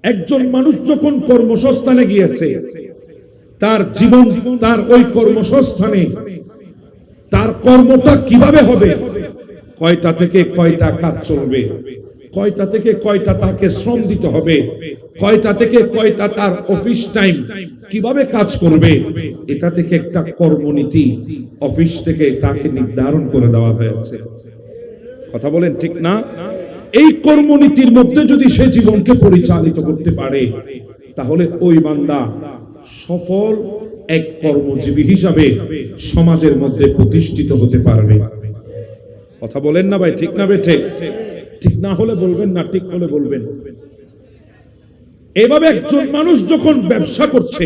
একজন মানুষ যখন কর্মসংস্থানে গিয়েছে, তার জীবন, তার ওই কর্মসংস্থানে তার কর্মটা কিভাবে হবে, কয়টা থেকে কয়টা কাজ চলবে, কয়টা থেকে কয়টা তাকে শ্রম দিতে হবে, কয়টা থেকে কয়টা তার অফিস টাইম, কিভাবে কাজ করবে, এটা থেকে একটা কর্মনীতি অফিস থেকে তাকে নির্ধারণ করে দেওয়া হয়েছে। কথা বলেন ঠিক না? এই কর্মনীতির মধ্যে যদি সে জীবনকে পরিচালিত করতে পারে, তাহলে ওই বান্দা সফল এক কর্মজীবী হিসাবে সমাজের মধ্যে প্রতিষ্ঠিত হতে পারবে। কথা বলেন না ভাই, ঠিক না বেঠে? ঠিক না হলে বলবেন না, ঠিক হলে বলবেন। এভাবে একজন মানুষ যখন ব্যবসা করছে,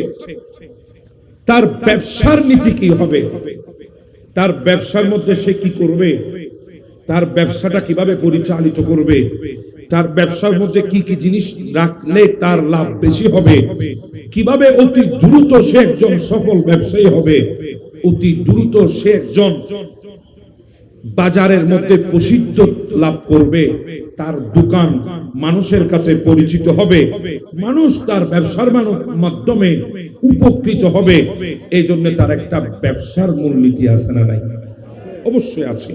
তার ব্যবসার নীতি কি হবে, তার ব্যবসার মধ্যে সে কি করবে, তার ব্যবসাটা কিভাবে পরিচালিত করবে, তার ব্যবসার মধ্যে কি কি জিনিস রাখলে তার লাভ বেশি হবে, কিভাবে অতি দ্রুত সে একজন সফল ব্যবসায়ী হবে, অতি দ্রুত সে একজন বাজারের মধ্যে প্রসিদ্ধ লাভ করবে, তার দোকান মানুষের কাছে পরিচিত হবে, মানুষ তার ব্যবসার মাধ্যমে উপকৃত হবে। এই জন্য তার একটা ব্যবসার মূলনীতি আছে না নাই? অবশ্যই আছে।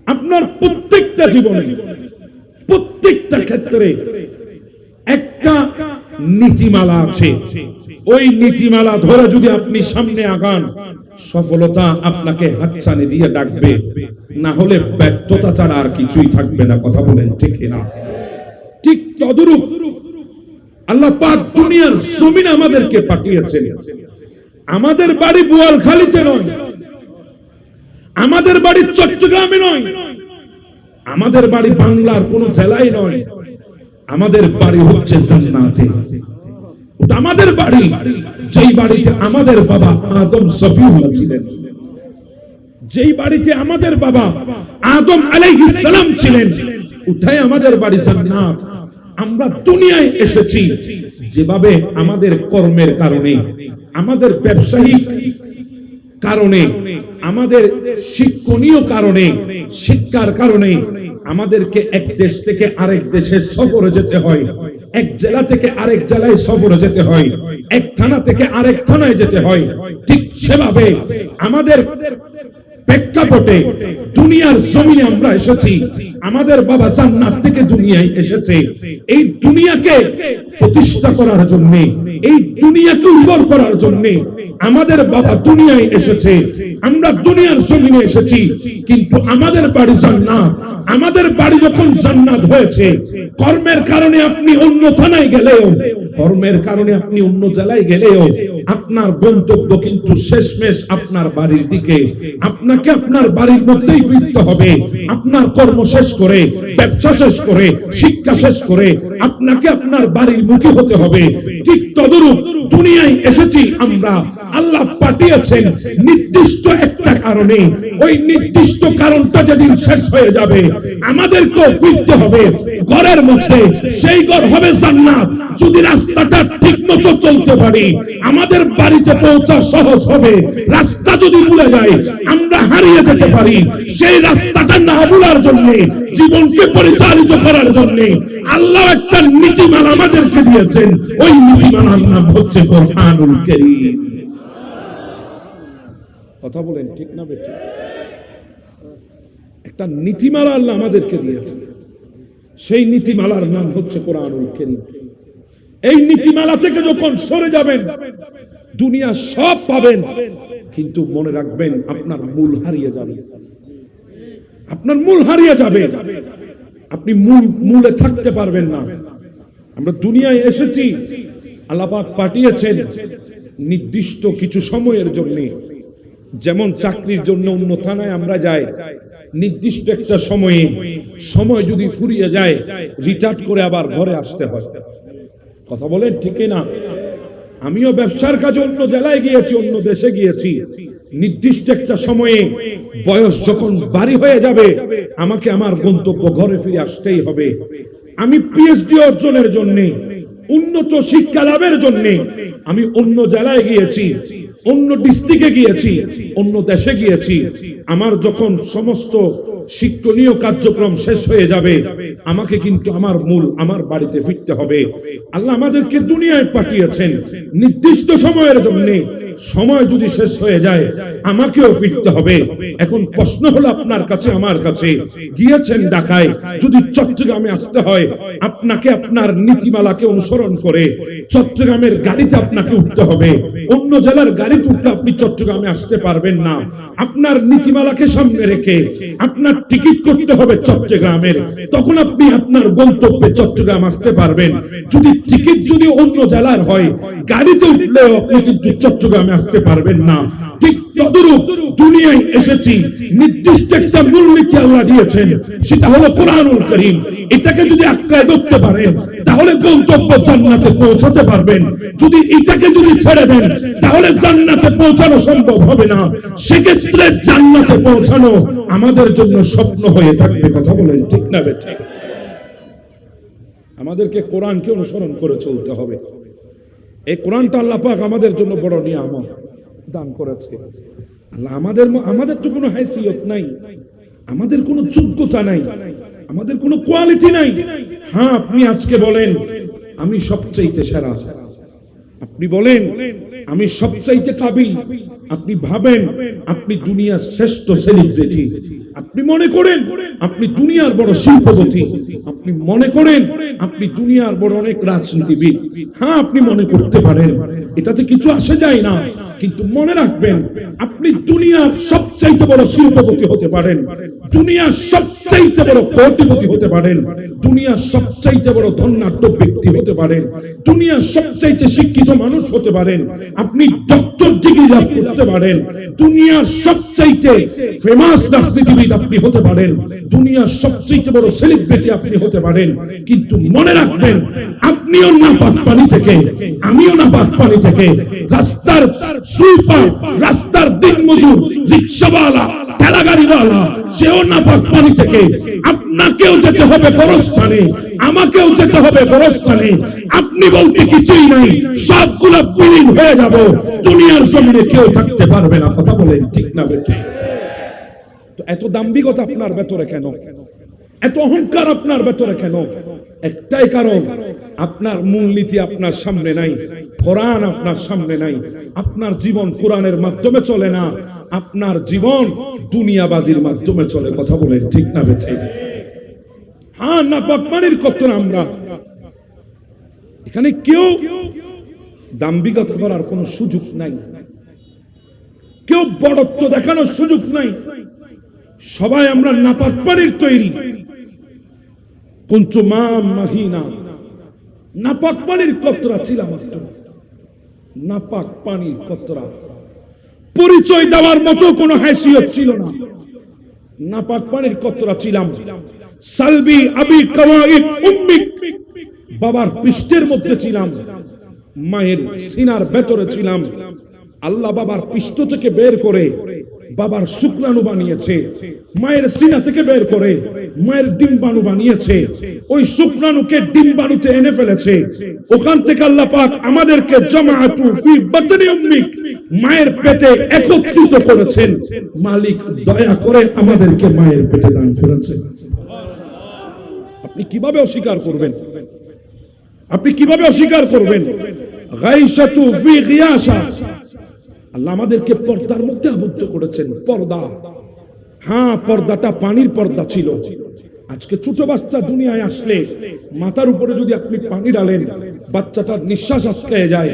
আপনার প্রত্যেকটা জীবনে, প্রত্যেকটা ক্ষেত্রে একটা নীতিমালা আছে। ওই নীতিমালা ধরে যদি আপনি সামনে আগান, সফলতা আপনাকে হাতছানি দিয়ে ডাকবে, না হলে ব্যর্থতা ছাড়া আর কিছুই থাকবে না। কথা বলেন ঠিক না? ঠিক তদরূপ আল্লাহ পাক দুনিয়ার জমিনে আমাদেরকে পাঠিয়েছেন। আমাদের বাড়ি বোয়ালখালীতে নয়, আমাদের বাড়ি চট্টগ্রামে নয়, আমাদের বাড়ি বাংলার কোন জেলায় নয়, আমাদের বাড়ি হচ্ছে জান্নাতে। ওটা আমাদের বাড়ি, যেই বাড়িতে আমাদের বাবা আদম সফিউল্লাহ ছিলেন, যেই বাড়িতে আমাদের বাবা আদম আলাইহিস সালাম ছিলেন, ওটাই আমাদের বাড়ি জান্নাত। আমরা দুনিয়ায় এসেছি যেভাবে আমাদের কর্মের কারণে, আমাদের ব্যবসায়িক কারণে, আমাদের শিক্ষণীয় কারণে, শিক্ষার কারণে আমাদেরকে এক দেশ থেকে আরেক দেশে সফরে যেতে হয়, এক জেলা থেকে আরেক জেলায় সফরে যেতে হয়, এক থানা থেকে আরেক থানায় যেতে হয়। ঠিক সেভাবে আমাদের প্রেক্ষাপটে দুনিয়ার জমিনে আমরা এসেছি। আমাদের বাবা জান্নাত থেকে দুনিয়ায় এসেছে এই দুনিয়াকে প্রতিষ্ঠা করার জন্য, এই দুনিয়াকে উর্বর করার জন্য। আমাদের বাবা দুনিয়ায় এসেছে, আমরা দুনিয়ার জমিনে এসেছি, কিন্তু আমাদের বাড়ি জান্নাত। আমাদের বাড়ি যখন জান্নাত হয়েছে, কর্মের কারণে আপনি অন্য থানায় গেলেও, কর্মের কারণে আপনি অন্য জেলায় গেলেও, আপনার গন্তব্য কিন্তু শেষমেশ আপনার বাড়ির দিকে। আপনাকে আপনার বাড়ির মধ্যেই ফিরতে হবে। আপনার কর্ম শেষ করে, ব্যবসা শেষ করে, শিক্ষা শেষ করে আপনাকে আপনার বাড়ির মুখী হতে হবে। ঠিক তদরূপ দুনিয়ায় এসেছি আমরা, আল্লাহ পাঠিয়েছেন নির্দিষ্ট একটা কারণে। ওই নির্দিষ্ট কারণটা যেদিন শেষ হয়ে যাবে, আমাদেরকেও ফিরতে হবে ঘরের মধ্যে। সেই ঘর হবে জান্নাত। যদি রাস্তাটা ঠিক মতো চলতে পারি, আমাদের বাড়িতে পৌঁছা সহজ হবে। রাস্তা যদি ভুলে যায়, আমরা হারিয়ে যেতে পারি। সেই রাস্তাটা না ভুলার জন্য, জীবনকে পরিচালিত করার জন্য আল্লাহ একটা নীতিমালা আমাদেরকে দিয়েছেন। ওই নীতিমালার নাম হচ্ছে কোরআনুল কারীম। কথা বলেন ঠিক না বেটি? একটা নীতিমালা আল্লাহ আমাদেরকে দিয়েছেন, সেই নীতিমালার নাম হচ্ছে কোরআনুল কারীম। এই নীতিমালা থেকে যখন সরে যাবেন, দুনিয়া সব পাবেন, কিন্তু মনে রাখবেন আপনার মূল হারিয়ে যাবে। আপনার মূল হারিয়ে যাবে, আপনি মূলে থাকতে পারবেন না। আমরা দুনিয়ায় এসেছি, আল্লাহ পাক পাঠিয়েছেন নির্দিষ্ট কিছু সময়ের জন্য। যেমন চাকরির জন্য অন্য থানায় আমরা যাই, নির্দিষ্ট একটা সময়ে, সময় যদি ফুরিয়ে যায়, রিটায়ার করে আবার ঘরে আসতে হয়। কথা বলেন ঠিক না? আমিও ব্যবসার কাজে অন্য জেলায় গিয়েছি, অন্য দেশে গিয়েছি। নির্দিষ্ট একটা সময়ে বয়স যখন বাড়ি হয়ে যাবে, আমাকে আমার গন্তব্য ঘরে ফিরে আসতেই হবে। আমি পিএইচডি অর্জনের জন্য উন্নত শিক্ষা লাভের জন্য আমি অন্য জেলায় গিয়েছি, অন্য ডিস্ট্রিক্টে গিয়েছি, অন্য দেশে গিয়েছি। আমার যখন সমস্ত শিক্ষণীয় কার্যক্রম শেষ হয়ে যাবে, আমাকে কিন্তু আমার বাড়িতে ফিরতে হবে। আল্লাহ আমাদেরকে দুনিয়ায় পাঠিয়েছেন নির্দিষ্ট সময়ের জন্য। সময় যদি শেষ হয়ে যায়, আমাকেও ফিরতে হবে। এখন প্রশ্ন হলো আপনার কাছে, আমার কাছে, গিয়েছেন ঢাকায়, যদি চট্টগ্রামে আসতে হয়, আপনাকে আপনার নীতিমালাকে অনুসরণ করে চট্টগ্রামের গাড়িতে আপনাকে উঠতে হবে। অন্য জেলার গাড়িতে উঠলে আপনি চট্টগ্রামে আসতে পারবেন না। আপনার নীতিমালাকে সামনে রেখে আপনার টিকিট করতে হবে চট্টগ্রামের, তখন আপনি আপনার গন্তব্যে চট্টগ্রাম আসতে পারবেন। যদি টিকিট অন্য জেলার হয়, গাড়িতে উঠলেও আপনি কিন্তু চট্টগ্রামে আসতে পারবেন না। ঠিক তদরূপ দুনিয়ায় এসেছি, নির্দিষ্ট একটা মূলনীতি আল্লাহ দিয়েছেন, সেটা হলো কোরআনুল কারীম। এটাকে যদি আঁকড়ায় ধরতে পারেন, তাহলে গন্তব্য জান্নাতে পৌঁছাতে পারবেন। এটাকে যদি ছেড়ে দেন, তাহলে জান্নাতে পৌঁছানো সম্ভব হবে না। সেক্ষেত্রে জান্নাতে পৌঁছানো আমাদের জন্য স্বপ্ন হয়ে থাকবে। কথা বলেন ঠিক না বেঠিক? আমাদেরকে কোরআনকে অনুসরণ করে চলতে হবে। এই কোরআনটা আল্লাহ পাক আমাদের জন্য বড় নিয়ামত দান করেছে। আল্লাহ আমাদের তো কোনো হাইসিয়ত নাই, আমাদের কোনো যোগ্যতা নাই, আমাদের কোনো কোয়ালিটি নাই। হ্যাঁ, আপনি আজকে বলেন আমি সবচাইতে সেরা, আপনি বলেন আমি সবচাইতে কাবিল, আপনি ভাবেন আপনি দুনিয়ার শ্রেষ্ঠ সেলিব্রিটি, আপনি মনে করেন আপনি দুনিয়ার বড় শিল্পপতি, আপনি মনে করেন আপনি দুনিয়ার বড় অনেক রাজনীতিবিদ। হ্যাঁ, আপনি মনে করতে পারেন, এটাতে কিছু আসে যায় না। কিন্তু মনে রাখবেন, আপনি দুনিয়ার সবচাইতে বড় শিল্পপতি হতে পারেন, দুনিয়ার সবচাইতে বড় কোটিপতি হতে পারেন, দুনিয়ার সবচাইতে বড় ধনাঢ্য ব্যক্তি হতে পারেন, দুনিয়ার সবচাইতে শিক্ষিত মানুষ হতে পারেন, আপনি ডক্টর ডিগ্রি লাভ করতে পারেন, দুনিয়ার সবচাইতে ফেমাস রাজনীতিবিদ আপনি হতে পারেন, দুনিয়ার সবচাইতে বড় সেলিব্রিটি আপনি হতে পারেন। কিন্তু মনে রাখবেন, আপনিও নাপাক পানি থেকে, আমিও নাপাক পানি থেকে, রাস্তার সুইপার, রাস্তার দিনমজুর, রিকশাওয়ালা, ঠেলাগাড়িওয়ালা, সেও নাপাক পানি থেকে। আপনাকেও যেতে হবে গোরস্থানে, আমাকেও যেতে হবে গোরস্থানে। আপনি বলতে কিছুই নাই, সবগুলো বিলীন হয়ে যাব, দুনিয়ার জমিনে কেউ থাকতে পারবে না। কথা বলেন ঠিক না বেঠিক? তো এত দাম্ভিকতা আপনার ভেতরে কেন? এত অহংকার আপনার ভেতরে কেন? একটাই কারণ, আপনার মূলনীতি আপনার সামনে নাই, কোরআন আপনার সামনে নাই, আপনার জীবন কোরআনের মাধ্যমে চলে না, আপনার জীবন দুনিয়াবাজির মাধ্যমে চলে। কথা বলেন ঠিক না বেঠিক? হ্যাঁ, নাপাক পানির কতর আমরা এখানে কেউ দাম্ভিকতা করার কোনো সুযোগ নাই, কেউ বড়ত্ব দেখানোর সুযোগ নাই। সবাই আমরা নাপাক পানির তৈরি। কুনতু মাম মাহিনা, নাপাক পানির কতরা ছিলাম, নাপাক পানির কতরা, পরিচয় দেওয়ার মতো কোনো হাসিয়ত ছিল না, নাপাক পানির কতরা ছিলাম। সালবি আবি কাওয়াইদ উম্মিক, বাবার পৃষ্ঠের মধ্যে ছিলাম, মায়ের সিনার ভেতরে ছিলাম। আল্লাহ বাবার পৃষ্ঠ থেকে বের করে বাবার শুক্রাণু বানিয়েছে, মায়ের সিনা থেকে বের করে মায়ের ডিম্বাণু বানিয়েছে, ওই শুক্রাণুকে ডিম্বাণুতে এনে ফেলেছে। ওখান থেকে আল্লাহ পাক আমাদেরকে জামাআতু ফি বাতনি উম্মিক, মায়ের পেটে একত্রিত করেছেন। মালিক দয়া করে আমাদেরকে মায়ের পেটে দান করেছেন। আপনি কিভাবে অস্বীকার করবেন? আপনি কিভাবে অস্বীকার করবেন? গায়শাতু ফি গিয়াশা, আল্লাহ আমাদেরকে পর্দার মধ্যে আবদ্ধ করেছেন। পর্দা, হ্যাঁ, পর্দাটা পানির পর্দা ছিল। আজকে ছোট বাচ্চা দুনিয়ায় আসলে মাথার উপরে যদি আপনি পানি ডালেন, বাচ্চাটার নিঃশ্বাস আটকে যায়,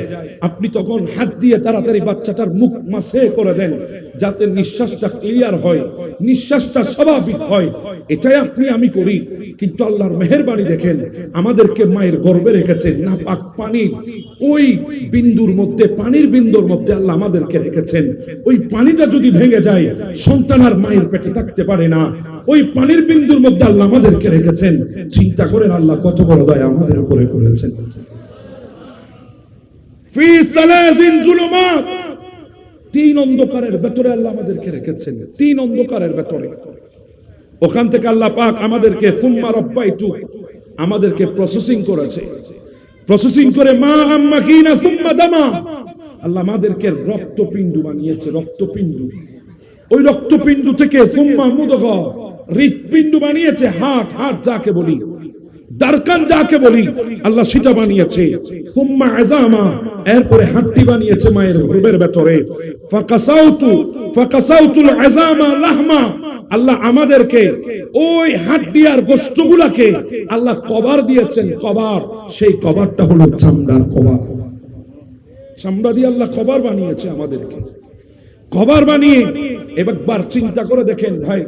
আপনি তখন হাত দিয়ে তাড়াতাড়ি বাচ্চাটার মুখ মাসে করে দেন, যাতে নিঃশ্বাসটা ক্লিয়ার হয়, নিঃশ্বাসটা স্বাভাবিক হয়। এটাই আপনি আমি করি। কিন্তু আল্লাহর মেহেরবানি দেখেন, আমাদেরকে মায়ের গর্ভে রেখেছেন, নাপাক পানির ওই বিন্দুর মধ্যে, পানির বিন্দুর মধ্যে আল্লাহ আমাদেরকে রেখেছেন। ওই পানিটা যদি ভেঙে যায়, সন্তান আর মায়ের পেটে থাকতে পারে না। ওই পানির বিন্দুর মধ্যে আল্লাহ আমাদেরকে রেখেছেন। চিন্তা করেন আল্লাহ কত বড় দয়া আমাদের উপরে করেছেন। ফি সালাতিন যুলুমাত, তিন অন্ধকারের ভেতরে আল্লাহ আমাদেরকে রেখেছেন, তিন অন্ধকারের ভেতরে। ওখান থেকে আল্লাহ পাক আমাদেরকে সুম্মা রাব্বাইতু, আমাদেরকে প্রসেসিং করেছে। প্রসেসিং করে মা আম্মাকিনা সুম্মা দামা। আল্লাহ আমাদেরকে রক্তপিণ্ড বানিয়েছে, রক্তপিণ্ড। ওই রক্তপিণ্ড থেকে সুম্মা মুদগা, হৃৎপিণ্ড বানিয়েছে। হার্ট যাকে বলি, দারকান যাকে বলি, আল্লাহ সেটা বানিয়েছে। সুম্মা আযামা, এরপরে হাড্ডি বানিয়েছে মায়ের গর্ভের ভেতরে। ফাকাসাউতুল আযামা লাহমা, আল্লাহ আমাদেরকে ওই হাড্ডি আর গোশতগুলোকে আল্লাহ কভার দিয়েছেন। কভার, সেই কভারটা হলো চামড়ার কভার। চামড়া দিয়ে আল্লাহ কভার বানিয়েছে আমাদেরকে। কভার বানিয়ে একবার চিন্তা করে দেখেন ভাই,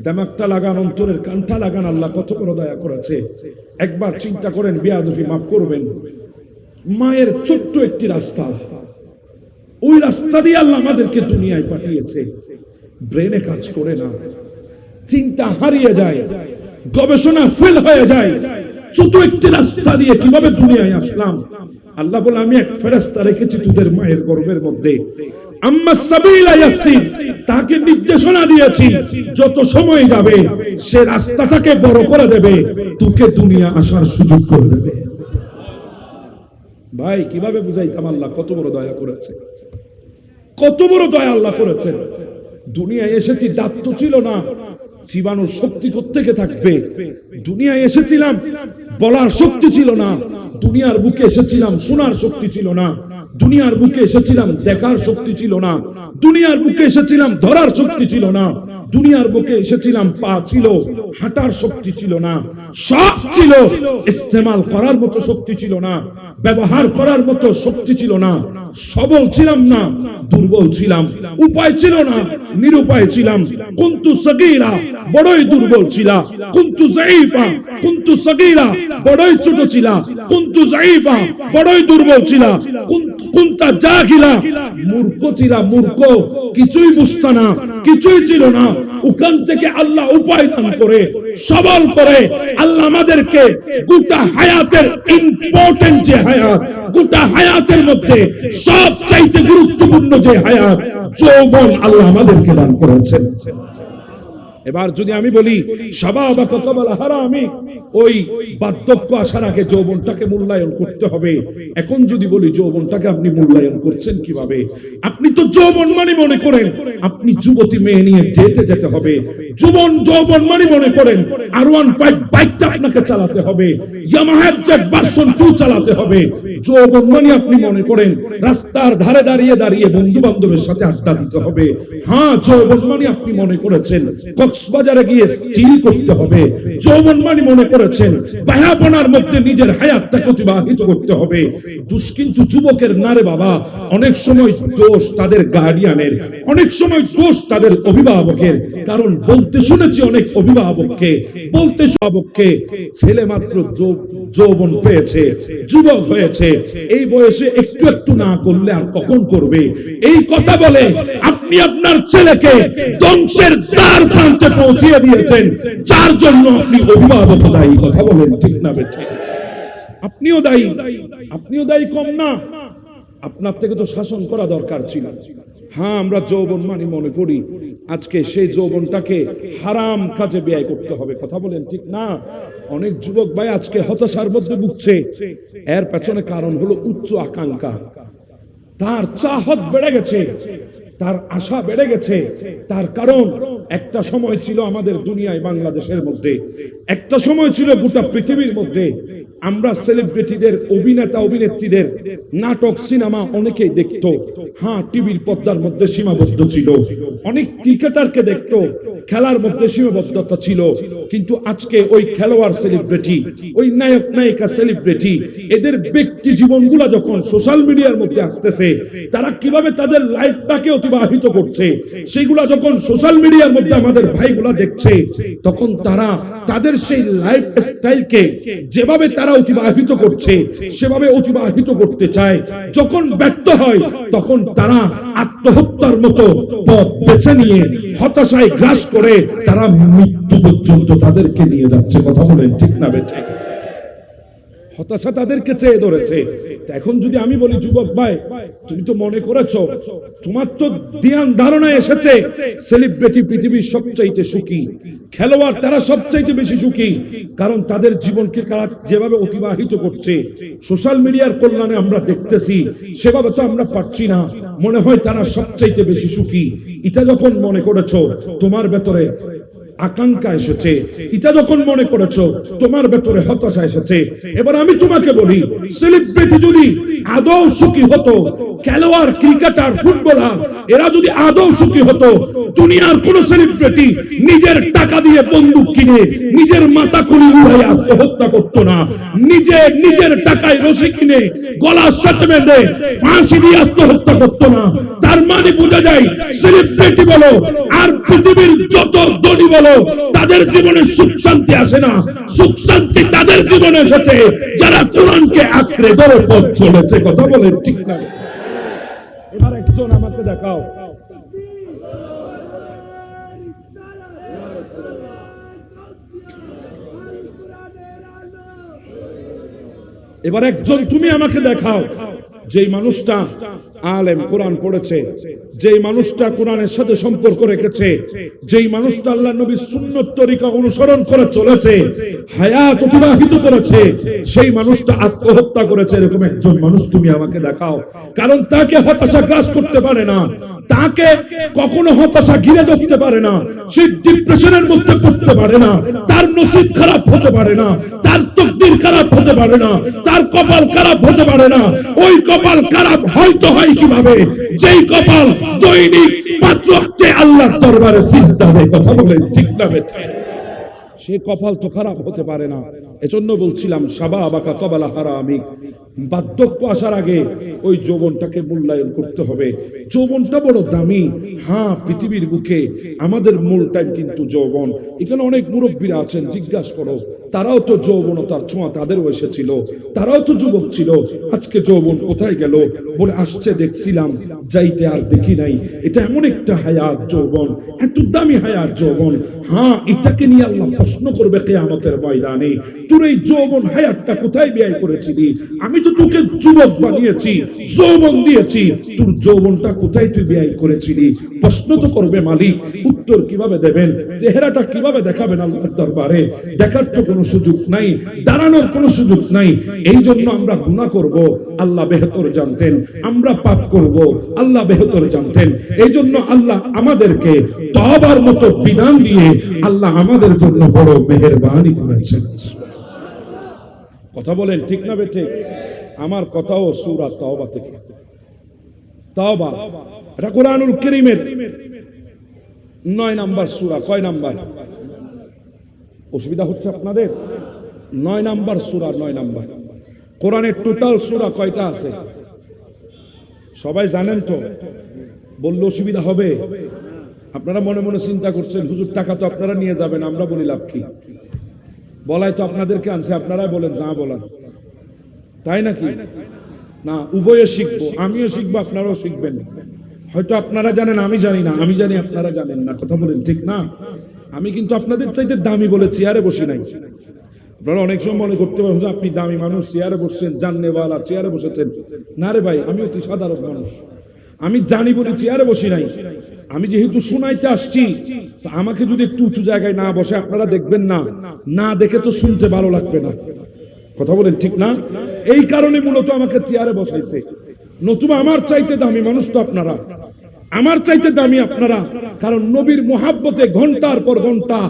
দিমাগটা লাগান, অন্তরের কানটা লাগান, আল্লাহ কত বড় দয়া করেছে। একবার চিন্তা করেন, বেয়াদবি মাফ করবেন, মায়ের ছোট্ট একটি রাস্তা, ওই রাস্তা দিয়ে আল্লাহ আমাদেরকে দুনিয়ায় পাঠিয়েছে। ব্রেনে কাজ করে না, চিন্তা হারিয়ে যায়, গবেষণা ফেল হয়ে যায়। ছোট একটি রাস্তা দিয়ে কিভাবে দুনিয়ায় আসলাম? আল্লাহ বলে, আমি এক ফেরেশতা রেখেছি তোদের মায়ের গর্ভের মধ্যে। আম্মা সাবিলা ইয়াসির, তাকে নির্দেশনা দিয়েছি, যত সময় যাবে সে রাস্তাটাকে বড় করে দেবে, তোকে দুনিয়া আসার সুযোগ করে দেবে। ভাই কিভাবে বুঝাইতাম আল্লাহ কত বড় দয়া করেছে, কত বড় দয়া আল্লাহ করেছেন। দুনিয়ায় এসেছি, দাঁত তো ছিল না, জীবাণুর শক্তি কোত্থেকে থাকবে? দুনিয়ায় এসেছিলাম, বলার শক্তি ছিল না। দুনিয়ার বুকে এসেছিলাম, শোনার শক্তি ছিল না। দুনিয়ার বুকে এসেছিলাম, দেখার শক্তি ছিল না। দুনিয়ার বুকে এসেছিলাম, ধরার শক্তি ছিল না। দুনিয়ার বুকে এসেছিলাম, পা ছিল, হাঁটার শক্তি ছিল না। সব ছিল, ইস্তেমাল করার মতো শক্তি ছিল না, ব্যবহার করার মতো শক্তি ছিল না। সবল ছিলাম না, দুর্বল ছিলাম, উপায় ছিল না, নিরুপায় ছিলাম। কুনতু সগীরা, বড়ই দুর্বল ছিলা। কুনতু যায়ীফা, কুনতু সগীরা, বড়ই ছোট ছিলা। কুনতু যায়ীফা, বড়ই দুর্বল ছিলা। কুনতা জাহিলা, মূর্খ ছিলা, মূর্খ, কিছুই বুঝতা না, কিছুই ছিল না। ওখান থেকে আল্লাহ উপায় দান করে, সবল করে আল্লাহ আমাদেরকে গোটা হায়াতের ইম্পর্টেন্ট যে হায়াত, গোটা হায়াতের মধ্যে সবচাইতে গুরুত্বপূর্ণ যে হায়াত, যৌবন, আল্লাহ আমাদেরকে দান করেছেন। এবার যদি আমি বলি শাবাবা কাবালা হারামি, ওই বার্ধক্য আসার আগে যৌবনটাকে মূল্যায়ন করতে হবে। এখন যদি বলি যৌবনটাকে আপনি মূল্যায়ন করছেন কিভাবে? আপনি তো যৌবন মানে মনে করেন আপনি যুবতী মেয়ে নিয়ে ডেটে যেতে হবে। যৌবন মানে মনে করেন R15 বাইকটা আপনাকে চালাতে হবে, ইয়ামাহা জেট ভার্সন 2 চালাতে হবে। যৌবন মানে আপনি মনে করেন রাস্তার ধারে দাঁড়িয়ে দাঁড়িয়ে বন্ধু বান্ধবের সাথে আড্ডা দিতে হবে। হ্যাঁ, যৌবন মানে আপনি মনে করেছেন কক্সবাজারে গিয়ে স্টিল করতে হবে। যৌবন মানে মনে করেছেন বায়াপনার মধ্যে নিজের হায়াতটাকে অতিবাহিত করতে হবে। কিন্তু যুবকের না রে বাবা, অনেক সময় দোষ তাদের গার্ডিয়ানের, অনেক সময় দোষ তাদের অভিভাবকের। কারণ বলতে শুনেছি অনেক অভিভাবককে, ছেলে মাত্র যৌবন পেয়েছে, যুবক হয়েছে, এই বয়সে একটু একটু না করলে আর কখন করবে? এই কথা বলে আপনি আপনার ছেলেকে ধ্বংসের দ্বার প্রান্তে পৌঁছিয়ে দিয়েছেন, যার জন্য আপনি অভিভাবক দায়ী। কথা বলেন ঠিক না বেঠিক? আপনিও দায়ী, আপনিও দায়ী কম না। আপনার থেকে তো শাসন করা দরকার ছিল। হ্যাঁ, আমরা যৌবন মানে মনে করি আজকে সেই যৌবনটাকে হারাম কাজে ব্যয় করতে হবে। কথা বলেন ঠিক না? অনেক যুবক ভাই আজকে হতাশার মধ্যে ভুগছে। এর পেছনে কারণ হলো উচ্চ আকাঙ্ক্ষা। তার চাহত বেড়ে গেছে, তার আশা বেড়ে গেছে। তার কারণ একটা সময় ছিল আমাদের দুনিয়ায়, বাংলাদেশের মধ্যে একটা সময় ছিল, গোটা পৃথিবীর মধ্যে আমরা সেলিব্রিটিদের, অভিনেতা অভিনেত্রীদের নাটক, সিনেমা অনেকেই দেখতো। হ্যাঁ, টিভির পর্দার মধ্যে সীমাবদ্ধ ছিল। অনেক ক্রিকেটারকে দেখতো, খেলার মধ্যে সীমাবদ্ধতা ছিল। কিন্তু আজকে ওই খেলোয়াড় সেলিব্রিটি, ওই নায়ক নায়িকা সেলিব্রিটি, এদের ব্যক্তি জীবনগুলো যখন সোশ্যাল মিডিয়ার মধ্যে আসতেছে, তারা কিভাবে তাদের লাইফটাকে অতিবাহিত করছে, সেগুলা যখন সোশ্যাল মিডিয়ার মধ্যে আমাদের ভাইগুলা দেখছে, তখন তারা তাদের সেই লাইফ স্টাইলকে যেভাবে তারা অতিবাহিত করছে সেভাবে অতিবাহিত করতে চায়। যখন ব্যর্থ হয় তখন তারা আত্মহত্যার মতো পথ বেছে নিয়ে হতাশায় গ্রাস করে তারা মৃত্যু পর্যন্ত তাদেরকে নিয়ে যাচ্ছে। কথা বলেন ঠিক না বেঠিক? হতাশা তাদেরকে চেয়ে ধরেছে। এখন যদি আমি বলি যুবক ভাই, তুমি তো মনে করেছো, তোমার তো ধ্যান ধারণায় এসেছে সেলিব্রিটি পৃথিবীর সবচাইতে সুখী, খেলোয়াড় তারা সবচাইতে বেশি সুখী, কারণ তাদের জীবনকে তারা যেভাবে অতিবাহিত করছে সোশ্যাল মিডিয়ার কল্যাণে আমরা দেখতেছি, সেভাবে তো আমরা পারছি না। মনে হয় তারা সবচাইতে বেশি সুখী। এটা যখন মনে করেছো, তোমার ভেতরে আকাঙ্ক্ষা এসেছে, এটা যখন মনে করেছো, তোমার ভেতরে হতাশা এসেছে। এবার আমি তোমাকে বলি, সেলিব্রিটি যদি আদৌ সুখী হতো, খেলোয়াড়, ক্রিকেটার, ফুটবলার এরা যদি আদৌ সুখী হতো, দুনিয়ার কোন সেলিব্রিটি নিজের টাকা দিয়ে বন্দুক কিনে নিজের মাথা খুলি উড়াইয়া আত্মহত্যা করতো না। নিজের টাকায় রশি কিনে গলার সাথে বেঁধে ফাঁসি দিয়ে আত্মহত্যা করতো না। তার মানে বোঝা যায়, সেলিব্রিটি বলো আর পৃথিবীর যত ধনী বলো, তাদের জীবনে সুখ শান্তি আসে না। সুখ শান্তি তাদের জীবনে এসেছে যারা কোরআনকে আঁকড়ে ধরে পথ চলেছে। কথা বলেন ঠিক না? এবার একজন আমাকে দেখাও, এবার একজন তুমি আমাকে দেখাও যেই মানুষটা আলেম, কোরআন পড়েছে, যেই মানুষটা কোরআনের সাথে সম্পর্ক রেখেছে, যেই মানুষটা আল্লাহ নবীর সুন্নত তরিকা অনুসরণ করে চলেছে, হায়াত অতিবাহিত করেছে, সেই মানুষটা আত্মহত্যা করেছে, এরকম একজন মানুষ তুমি আমাকে দেখাও। কারণ তাকে হতাশা গ্রাস করতে পারে না, তাকে কখনো হতাশা ঘিরে ধরতে পারে না, সে ডিপ্রেশনের মধ্যে পড়তে পারে না, তার নসিব খারাপ হতে পারে না, তার তকদির খারাপ হতে পারে না, তার কপাল খারাপ হতে পারে না। ওই কপাল খারাপ হয়তো হয় কিভাবে? যেই কপাল দৈনিক 5 ওয়াক্তে আল্লাহর দরবারে সিজদা দেয়। কথা বলেন ঠিক না বেটা? সে কপাল তো খারাপ হতে পারে না। এজন্য বলছিলাম, শাবাবাকা ক্বাবলা হারামিক, বার্ধক্য আসার আগে ওই যৌবনটাকে মূল্যায়ন করতে হবে। যৌবনটা বড় দামি। হ্যাঁ, পৃথিবীর বুকে আমাদের মূল টাইম কিন্তু যৌবন। এখানে অনেক মুরব্বীরা আছেন, জিজ্ঞাসা করো, তারাও তো যৌবনতার ছোঁয়া তাদেরও এসেছিল, তারাও তো যুবক ছিল। আজকে যৌবন কোথায় গেল? বলে আসছে দেখছিলাম, যাইতে আর দেখি নাই। এটা এমন একটা হায়াত যৌবন, এত দামি হায়াত যৌবন। হ্যাঁ, এটাকে নিয়ে আল্লাহ প্রশ্ন করবে কিয়ামতের ময়দানে, তোর এই যৌবন হায়াতটা কোথায় ব্যয় করেছিলি? আমি তো তোকে যুবক বানিয়েছি, যৌবন দিয়েছি, তোর যৌবনটা কোথায় তুই ব্যয় করেছিলি? প্রশ্ন তো করবে মালিক। উত্তর কিভাবে দেবেন? চেহারাটা কিভাবে দেখাবেন আল্লাহর দরবারে? দেখার তো কোনো সুযোগ নাই, দাঁড়ানোর কোনো সুযোগ নাই। এই জন্য আমরা গুনাহ করব, আল্লাহ বেহতর জানতেন। আমরা পাপ করব, আল্লাহ বেহতর জানতেন। এই জন্য আল্লাহ আমাদেরকে তওবার মতো বিধান দিয়ে আল্লাহ আমাদের জন্য বড় মেহেরবানি করেছেন। কথা বলেন ঠিক না বেঠিক? আমার কথাও সূরা তাওবা থেকে। তাওবা এটা কোরআনুল কারীমের 9 নাম্বার সূরা। কয় নাম্বার? অসুবিধা হচ্ছে আপনাদের? 9 নাম্বার সূরা, 9 নাম্বার। কোরআনের টোটাল সূরা কয়টা আছে সবাই জানেন তো? বললে অসুবিধা হবে? আপনারা মনে মনে চিন্তা করছেন, হুজুর টাকা তো আপনারা নিয়ে যাবেন, আমরা বলি লাভ কি? বলাই তো আপনাদেরকে আনছে, আপনারাই বলেন যা বলার, তাই নাকি? না, উভয়ে শিখবো, আমিও শিখবো, আপনারাও শিখবেন। হয়তো আপনারা জানেন আমি জানি না, আমি জানি আপনারা জানেন না। কথা বলেন ঠিক না? আমি কিন্তু আপনাদের চাইতে দামি বলে চেয়ারে বসি নাই। আপনারা অনেক সময় মনে করতে পারেন আপনি দামি মানুষ, চেয়ারে বসছেন, জাননেওয়ালা চেয়ারে বসেছেন। না রে ভাই, আমি অতি সাধারণ মানুষ। আমি জানি বলে চেয়ারে বসি নাই। আমি যেহেতু শুনাইতে আসছি, তো আমাকে যদি একটু উঁচু জায়গায় না বসে আপনারা দেখবেন না, না দেখে তো শুনতে ভালো লাগবে না। কথা বলেন ঠিক না? এই কারণে মূলত আমাকে চেয়ারে বসাইছে। নতুবা আমার চাইতে দামি মানুষ তো আপনারা, আমার চাইতে দামি আপনারা। কারণ নবীর মোহাব্বতে ঘন্টার পর ঘন্টা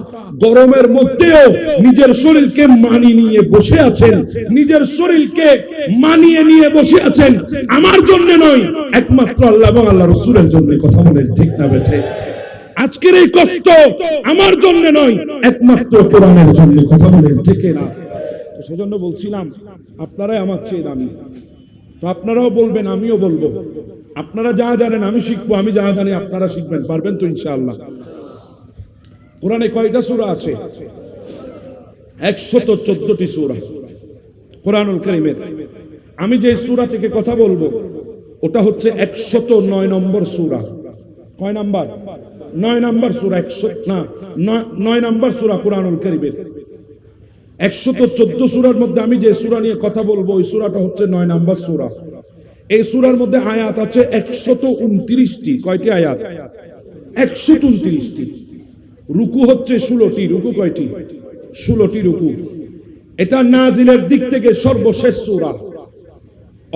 গরমের মধ্যেও নিজের শরীরকে মানিয়ে নিয়ে বসে আছেন, নিজের শরীরকে মানিয়ে নিয়ে বসে আছেন। আমার জন্য নয়, একমাত্র আল্লাহ এবং আল্লাহ রাসূলের জন্য। কথা বলেন ঠিক না বেঠে? আজকের এই কষ্ট আমার জন্য নয়, একমাত্র কোরআনের জন্য। কথা বলেন ঠিক না? সেজন্য বলছিলাম, আপনারাই আমার চেয়ে দামি। তো আপনারাও বলবেন, আমিও বলবো। আপনারা যা জানেন আমি শিখবো, আমি যা জানি আপনারা শিখবেন। পারবেন তো ইনশাআল্লাহ? কোরআনে কয়টা সূরা আছে? 114টি সূরা কোরআনুল কারীমের। আমি যে সূরা থেকে কথা বলবো ওটা হচ্ছে 109 নম্বর সূরা। কয় নাম্বার? 9 নাম্বার সূরা। 9 নাম্বার সূরা কোরআনুল কারীমের। 114 সূরার মধ্যে আমি যে সূরা নিয়ে কথা বলবো ওই সূরাটা হচ্ছে 9 নম্বর সূরা। এই সূরার মধ্যে আয়াত আছে 129টি। কয়টি আয়াত? 129টি। রুকু হচ্ছে 16টি। রুকু কয়টি? 16টি রুকু। এটা নাজিলের দিক থেকে সর্বশেষ সূরা,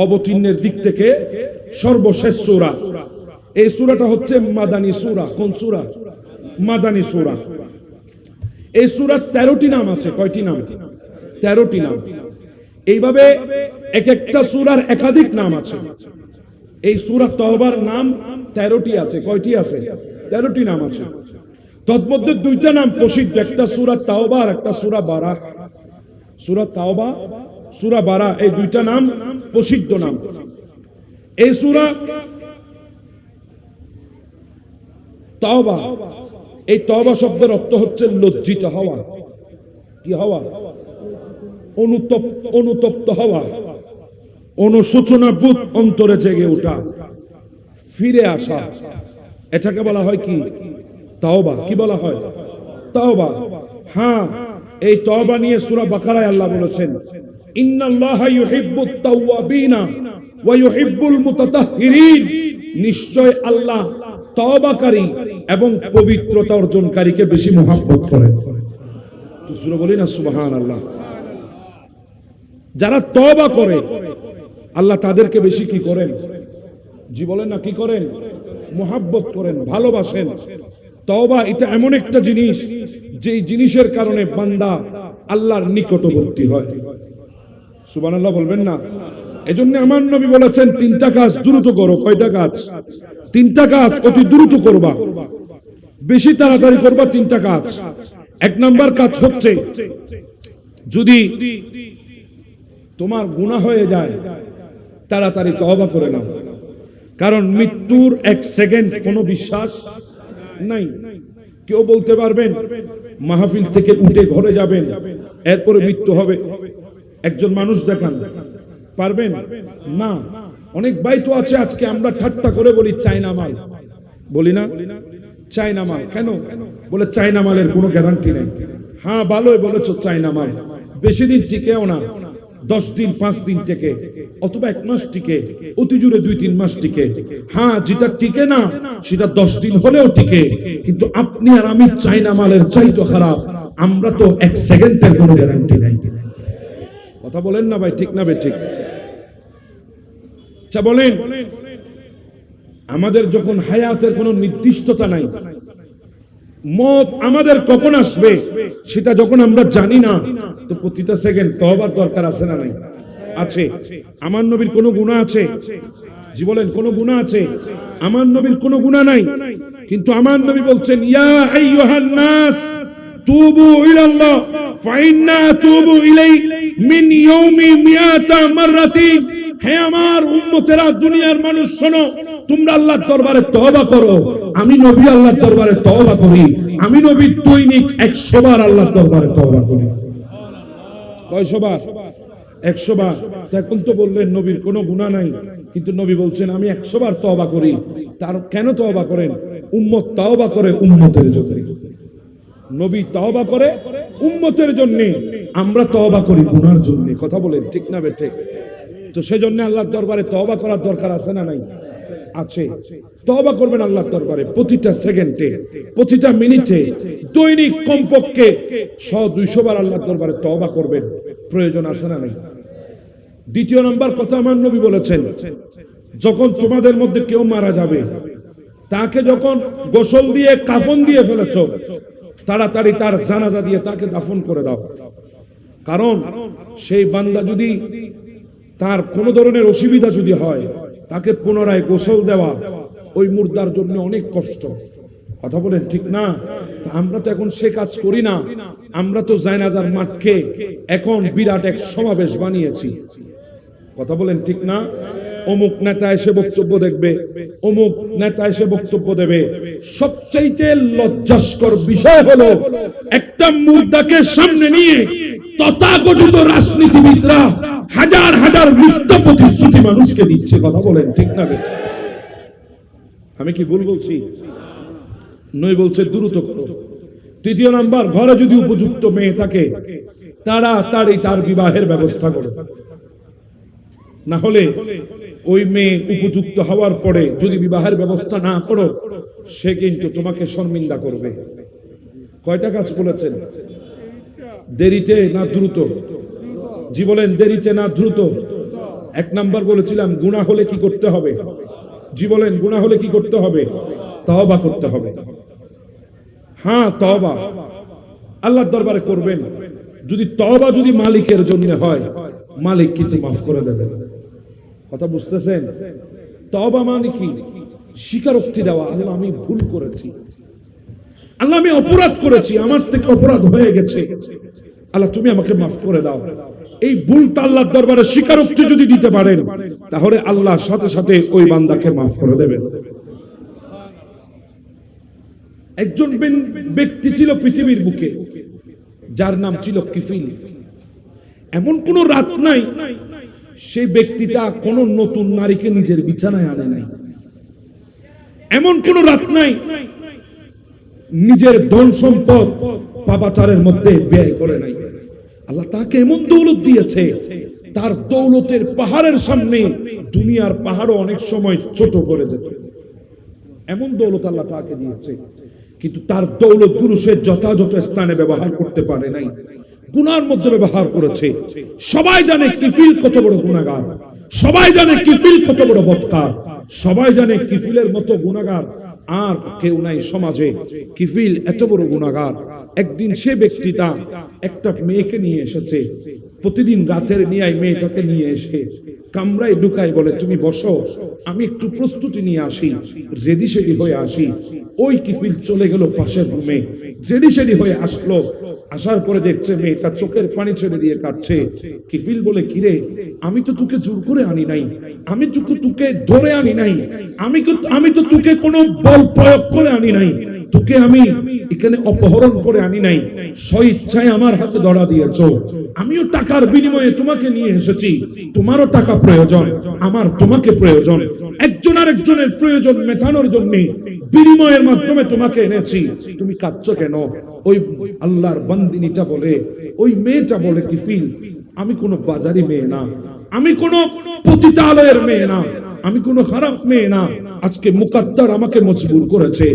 অবতীর্ণের দিক থেকে সর্বশেষ সূরা। এই সূরাটা হচ্ছে মাদানী সূরা। কোন সূরা? মাদানী সূরা। এই সূরার 13টি নাম আছে। কয়টি নাম? 13টি নাম। এইভাবে এক একটা সূরার একাধিক নাম আছে। এই সূরা তওবার নাম 13টি আছে। কয়টি আছে? 13টি নাম আছে। তন্মধ্যে দুইটা নাম প্রসিদ্ধ, একটা সূরা তাওবা আর একটা সূরা বারা। সূরা তাওবা, সূরা বারা, এই দুইটা নাম প্রসিদ্ধ নাম। এই সূরা তাওবা, এই তাওবা শব্দের অর্থ হচ্ছে লজ্জিত হওয়া। কি হওয়া? অনুতপ্ত হওয়া, অনুশোচনা বোধ অন্তরে জেগে ওঠা, ফিরে আসা, এটাকে বলা হয় কি? তাওবা। কি বলা হয়? তাওবা। হ্যাঁ, এই তাওবা নিয়ে সূরা বাকারায় আল্লাহ বলেছেন, ইন্নাল্লাহা ইউহিব্বুত তাওয়াবিনা ওয়া ইউহিব্বুল মুতাতাহহিরিন। নিশ্চয় আল্লাহ তওবাকারী এবং পবিত্রতা অর্জনকারীকে বেশি মহব্বত করেন। তো সূরা বলি না সুবহানাল্লাহ। যারা তওবা করে আল্লাহ তাদেরকে বেশি কি করেন? জি বলেন না, কি করেন? মহব্বত করেন, ভালোবাসেন। তওবা এটা এমন একটা জিনিস যেই জিনিসের কারণে বান্দা আল্লাহর নিকটবর্তী হয়। সুবহানাল্লাহ বলবেন না? এজন্য আমার নবী বলেছেন 3টা কাজ দ্রুত করো। কয়টা কাজ? 3টা কাজ অতি দ্রুত করবা, বেশি তাড়াতাড়ি করবা। 3টা কাজ। 1 নাম্বার কাজ হচ্ছে, যদি তোমার গুনাহ হয়ে যায় তাড়াতাড়ি তওবা করে নাও, কারণ মৃত্যুর 1 সেকেন্ড কোনো বিশ্বাস নাই। কেউ বলতে পারবেন মাহফিল থেকে উঠে ঘরে যাবেন এরপরে মৃত্যু হবে? একজন মানুষ দেখান, পারবেন? না। অনেক ভাই তো আছে, আজকে আমরা ঠাট্টা করে বলি চায়না মাল, বলি না? চায়না মাল কেন বলে? চায়না মালের কোনো গ্যারান্টি নেই। হ্যাঁ, ভালোই বলেছো, চায়না মাল বেশি দিন টিকেও না, 10 দিন 5 দিন টিকে, অথবা 1 মাস টিকে, অতি জোরে 2-3 মাস টিকে। হ্যাঁ, যেটা টিকে না সেটা 10 দিন হলেও টিকে, কিন্তু আপনি আর আমি চায়না মালের চাইতো খারাপ। আমরা তো 1 সেকেন্ডের কোনো গ্যারান্টি নাই। কথা বলেন না ভাই, ঠিক না ভাই? ঠিক। আচ্ছা বলেন, আমাদের যখন হায়াতের কোনো নির্দিষ্টতা নাই, মত আমাদের কখন আসবে সেটা যখন আমরা জানি না, তো প্রতিটা সেকেন্ড তওবার দরকার আছে না নাই? আছে। আমার নবীর কোনো গুনাহ আছে? জি বলেন, কোনো গুনাহ আছে? আমার নবীর কোনো গুনাহ নাই, কিন্তু আমার নবী বলছেন, ইয়া আইয়ুহান নাস তুবু ইলাল্লাহ ফাইন্না তুবু ইলাই মিন ইয়াউমি মিয়াতা মাররাতিন। হে আমার উম্মতেরা, দুনিয়ার মানুষ শোনো, তোমরা আল্লাহর দরবারে তওবা করো। আমি নবী আল্লাহর দরবারে তওবা করি। আমি নবী দৈনিক 100 বার আল্লাহর দরবারে তওবা করি। কয়শো বার? 100 বার। এখন তো বললেন নবীর কোনো গুনাহ নাই, কিন্তু নবী বলছেন আমি 100 বার তওবা করি। তার কেন তওবা করেন? উম্মত তওবা করে উম্মতের জন্য। নবী তওবা করে উম্মতের জন্য, আমরা তওবা করি গুনার জন্য। কথা বলেন, ঠিক না বে ঠিক? তো সেজন্য আল্লাহর দরবারে তওবা করার দরকার আছে না নাই? আছে। তওবা করবেন আল্লাহর দরবারে প্রতিটা সেকেন্ডে, প্রতিটা মিনিটে, দৈনিক কমপক্ষে 100-200 বার আল্লাহর দরবারে তওবা করবেন। প্রয়োজন আছে না নাই? দ্বিতীয় নাম্বার কথা আমার নবী বলেছেন, যখন তোমাদের মধ্যে কেউ মারা যাবে, তাকে যখন গোসল দিয়ে কাফন দিয়ে ফেলেছো, তাড়াতাড়ি তার জানাজা দিয়ে তাকে দাফন করে দাও। কারণ সেই বান্দা যদি তার কোনো ধরনের অসুবিধা যদি হয়, তাকে পুনরায় গোসল দেওয়া ওই মুর্দার জন্য অনেক কষ্ট। কথা বলেন, ঠিক না? আমরা তো এখন সে কাজ করি না। আমরা তো জানাজার মাঠকে এখন বিরাট এক সমাবেশ বানিয়েছি। কথা বলেন, ঠিক না? অমুক নেতা এসে বক্তব্য দেখবে, অমুক নেতা এসে বক্তব্য দেবে। সবচাইতে লজ্জাস্কর বিষয় হলো একটা মুর্দাকে সামনে নিয়ে তথাকথিত রাজনীতিবিদরা হাজার হাজার মিথ্যা প্রতিশ্রুতি মানুষকে দিচ্ছে। কথা বলেন, ঠিক না? আমি কি ভুল বলছি? নই বলছে দ্রুত করো। তৃতীয় নাম্বার, ঘরে যদি উপযুক্ত মেয়ে থাকে তাড়াতাড়ি তার বিবাহের ব্যবস্থা করো, না হলে ওই মেয়ে উপযুক্ত হওয়ার পরে যদি বিবাহের ব্যবস্থা না করো, সে কিন্তু তোমাকে শর্মিন্দা করবে। কয়টা কাজ বলেছেন? দেরিতে না দ্রুত? জি বলেন, দেরিতে না দ্রুত? এক নাম্বার বলেছিলাম গুনাহ হলে কি করতে হবে? জি বলেন, গুনাহ হলে কি করতে হবে? তওবা করতে হবে। হ্যাঁ, তওবা আল্লাহর দরবারে করবেন। যদি তওবা যদি মালিকের জন্য হয়, মালিক কিন্তু মাফ করে দেবেন। কথা বুঝতেছেন? তওবা মানে কি? স্বীকারোক্তি দেওয়া, আল্লাহ আমি ভুল করেছি, আল্লাহ আমি অপরাধ করেছি, আমার থেকে অপরাধ হয়ে গেছে, আল্লাহ তুমি আমাকে মাফ করে দাও। এই ভুলটা আল্লাহর দরবারে স্বীকারোক্তি যদি দিতে পারেন, তাহলে আল্লাহ সাথে সাথে ওই বান্দাকে মাফ করে দেবেন। একজন ব্যক্তি ছিল পৃথিবীর বুকে, যার নাম ছিল কিফিল। এমন কোন রাত নাই সেই ব্যক্তিটা কোন নতুন নারীকে নিজের বিছানায় আনে নাই। এমন কোন রাত নাই নিজের ধন সম্পদ পাপাচারের মধ্যে ব্যয় করে নাই। আল্লাহ তাকে এমন দৌলত দিয়েছে, তার দৌলতের পাহাড়ের সামনে দুনিয়ার পাহাড়ও অনেক সময় ছোট করে যেত। এমন দৌলত আল্লাহ তাকে দিয়েছে, কিন্তু তার দৌলত গুলো সে যথাযথ স্থানে ব্যবহার করতে পারে নাই, গুনার মধ্যে ব্যবহার করেছে। সবাই জানে কিফিল কত বড় গুনাহগার, সবাই জানে কিফিল কত বড় বদকার, সবাই জানে কিফিলের মতো গুনাহগার আর কেউ নাই সমাজে। কিফিল এত বড় গুনাহগার। একদিন সে ব্যক্তিটা একটা মেয়েকে নিয়ে এসেছে। প্রতিদিন রাতের নিয়ে মেয়েটাকে নিয়ে এসে কামরায় ঢুকাই, বলে তুমি বসো, আমি একটু প্রস্তুতি নিয়ে আসি, রেডি সেডি হয়ে আসি। ওই কিফিল চলে গেল পাশের রুমে, রেডি সেডি হয়ে আসলো। আসার পরে দেখছে মেয়েটা চোখের পানি ছেড়ে দিয়ে কাঁদছে। কিফিল বলে, কিরে, আমি তো তোকে জোর করে আনি নাই, আমি তোকে ধরে আনি নাই, আমি তো তোকে কোনো বল প্রয়োগ করে আনি নাই, তোকে আমি এখানে অপহরণ করে আনি নাই, স্বইচ্ছায় আমার হাতে ধরা দিয়েছো। আমিও টাকার বিনিময়ে তোমাকে নিয়ে এসেছি, তোমারও টাকা প্রয়োজন, আমার তোমাকে প্রয়োজন, একজন আরেকজনের প্রয়োজন মেটানোর জন্য বিনিময়ের মাধ্যমে তোমাকে এনেছি, তুমি কাঁদছো কেন? ওই আল্লাহর বান্দিনীটা বলে, ওই মেয়েটা বলে, কিফিল আমি কোনো বাজারি মেয়ে না, আমি কোনো পতিতালয়ের মেয়ে না, আমি কোনো খারাপ মেয়ে না, আজকে মুকদ্দর আমাকে মজবুর করেছে,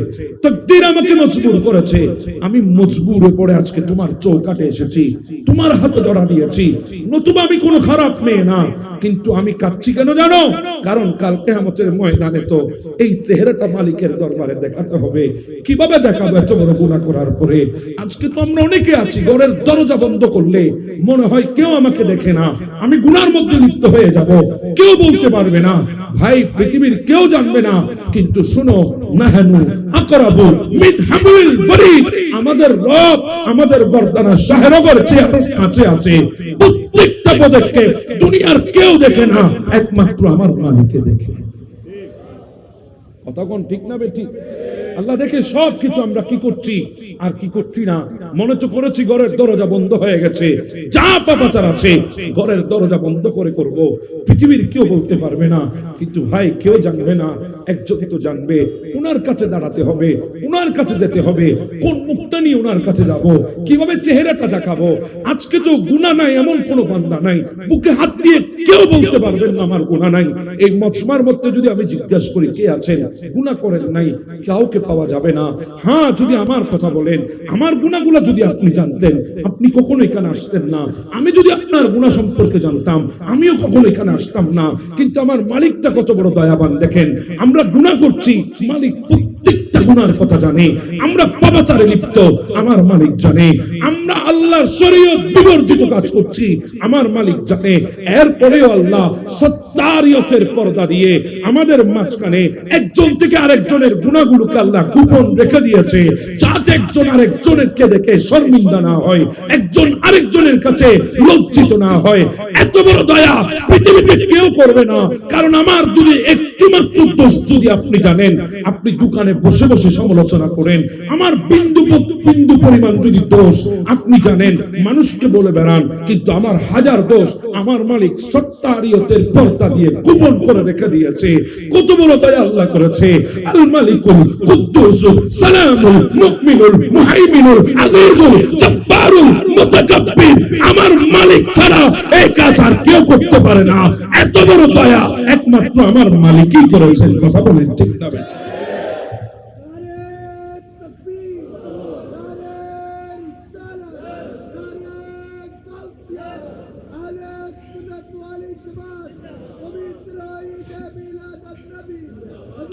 তাকদীর আমাকে মজবুর করেছে, আমি মজবুরে পড়ে আজকে তোমার চৌকাঠে এসেছি, তোমার হাতে ধরা দিয়েছি, নতুবা আমি কোনো খারাপ মেয়ে না। কিন্তু আমি কাঁদছি কেন জানো? কারণ কাল কিয়ামতের ময়দানে তো এই চেহারাটা মালিকের দরবারে দেখাতে হবে। কিভাবে দেখাবো এত বড় গুনাহ করার পরে? আজকে তো আমরা অনেকে আছি, ঘরের দরজা বন্ধ করলে মনে হয় কেউ আমাকে দেখে না, আমি গুনার মধ্যে লিপ্ত হয়ে যাব, কেউ বলতে পারবে না। ভাই, পৃথিবীর কেউ জানবে না, কিন্তু শুনো, নাহানু আকরাবু মিন হাবলিল বরিদ, আমাদের রব আমাদের গর্দানা শাহরগের চেয়ে কাছে আছে। প্রত্যেকটা পদক্ষেপ দুনিয়ার কেউ দেখে না, একমাত্র আমার মালিকে দেখে। কথা কোন ঠিক না বেঠিক? আল্লাহ দেখে সব কিছু, আমরা কি করছি আর কি করছি না। মনে তো করেছি ঘরের দরজা বন্ধ হয়ে গেছে, যা পাপাচার আছে ঘরের দরজা বন্ধ করে করব, পৃথিবীর কেউ বলতে পারবে না। কিন্তু ভাই, কেউ জানবে না, একজন তো জানবে। উনার কাছে দাঁড়াতে হবে, উনার কাছে যেতে হবে, কোন মুখটা নিয়ে উনার কাছে যাব, কিভাবে চেহারাটা দেখাবো। আজকে তো গুনাহ নাই এমন কোন বান্দা নাই, বুকে হাত দিয়ে কেউ বলতে পারবেন না আমার গুনাহ নাই। এই মজমার মধ্যে যদি আমি জিজ্ঞাসা করি কে আছেন গুনাহ করেন নাই, কাউকে পাওয়া যাবে না। হ্যাঁ, যদি আমার কথা বলেন, আমার গুনাহগুলো যদি আপনি জানতেন, আপনি কখনো এখানে আসতেন না। আমি যদি আপনার গুনাহ সম্পর্কে জানতাম, আমিও কখনো এখানে আসতাম না। কিন্তু আমার মালিকটা কত বড় দয়াবান দেখেন। আমরা গুনাহ করছি, মালিক প্রত্যেকটা গুনার কথা জানে। আমরা পাপাচারে লিপ্ত, আমার মালিক জানে। আমরা আল্লাহর শরীয়ত বিবর্জিত কাজ করছি, আমার মালিক জানে। এরপরেও আল্লাহ সত্তারিয়তের পর্দা দিয়ে আমাদের মাঝখানে একজন থেকে আরেকজনের গুনাহগুলোকে আল্লাহ গোপন রেখে দিয়েছে, যাতে একজন আরেকজনেরকে দেখে শর্মিন্দা না হয়, একজন আরেকজনের কাছে লজ্জিত না হয়। এত বড় দয়া পৃথিবীতে কেউ করবে না। কারণ আমার যদি একটু মাত্র দোষ যদি আপনি জানেন, আপনি দোকানে বসে বসে সমালোচনা করেন, আমার বিন্দু বিন্দু পরিমাণ যদি দোষ আপনি জানেন, মানুষকে বলে বেড়ান, কিন্তু আমার হাজার দোষ আমার মালিক সত্তারিয়তের পর্দা দিয়ে গোপন করে রেখে দিয়েছে। কত বড় দয়া আল্লাহ করেছে। আল মালিকুল কুদ্দুস সালামুল মুমিনুল মুহাইমিনুল আজিজুল জব্বারুল মুতাকাব্বির, আমার মালিক ছাড়া এই কাজ আর কেউ করতে পারে না। এত বড় দয়া একমাত্র আমার মালিকই করেছেন। কথা বলেন ঠিক না?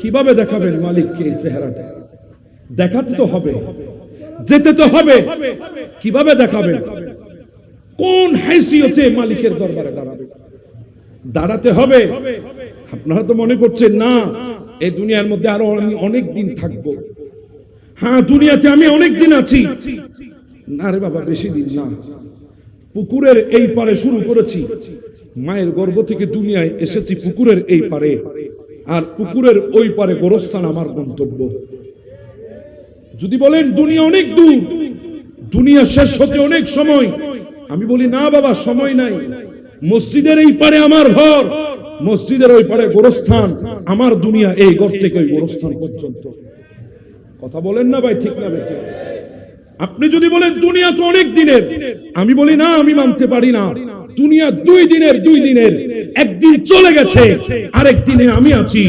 কিভাবে দেখাবেন মালিককে এই চেহারাটা? দেখাতে তো হবে, যেতে তো হবে। কিভাবে দেখাবেন? কোন হাইসিয়তে মালিকের দরবারে দাঁড়াবে? দাঁড়াতে হবে। আপনারা তো মনে করছেন না এই দুনিয়ার মধ্যে আরো আমি অনেক দিন থাকবো। হ্যাঁ, দুনিয়াতে আমি অনেক দিন আছি। না রে বাবা, বেশি দিন না। পুকুরের এই পারে শুরু করেছি, মায়ের গর্ভ থেকে দুনিয়ায় এসেছি পুকুরের এই পারে, আর পুকুরের ওই পারে গোরস্থান আমার গন্তব্য। যদি বলেন দুনিয়া অনেক দূর, দুনিয়া শেষ হতে অনেক সময়, আমি বলি না বাবা, সময় নাই। মসজিদের এই পারে আমার ঘর, মসজিদের ওই পারে গোরস্থান, আমার দুনিয়া এই ঘর থেকে ওই গোরস্থান পর্যন্ত। কথা বলেন না ভাই, ঠিক না ভাই? আপনি যদি বলেন দুনিয়া তো অনেক দিনের, আমি বলি না, আমি মানতে পারি না। দুনিয়া দুই দিনের, একদিন চলে গেছে, আরেক দিনে আমি আছি,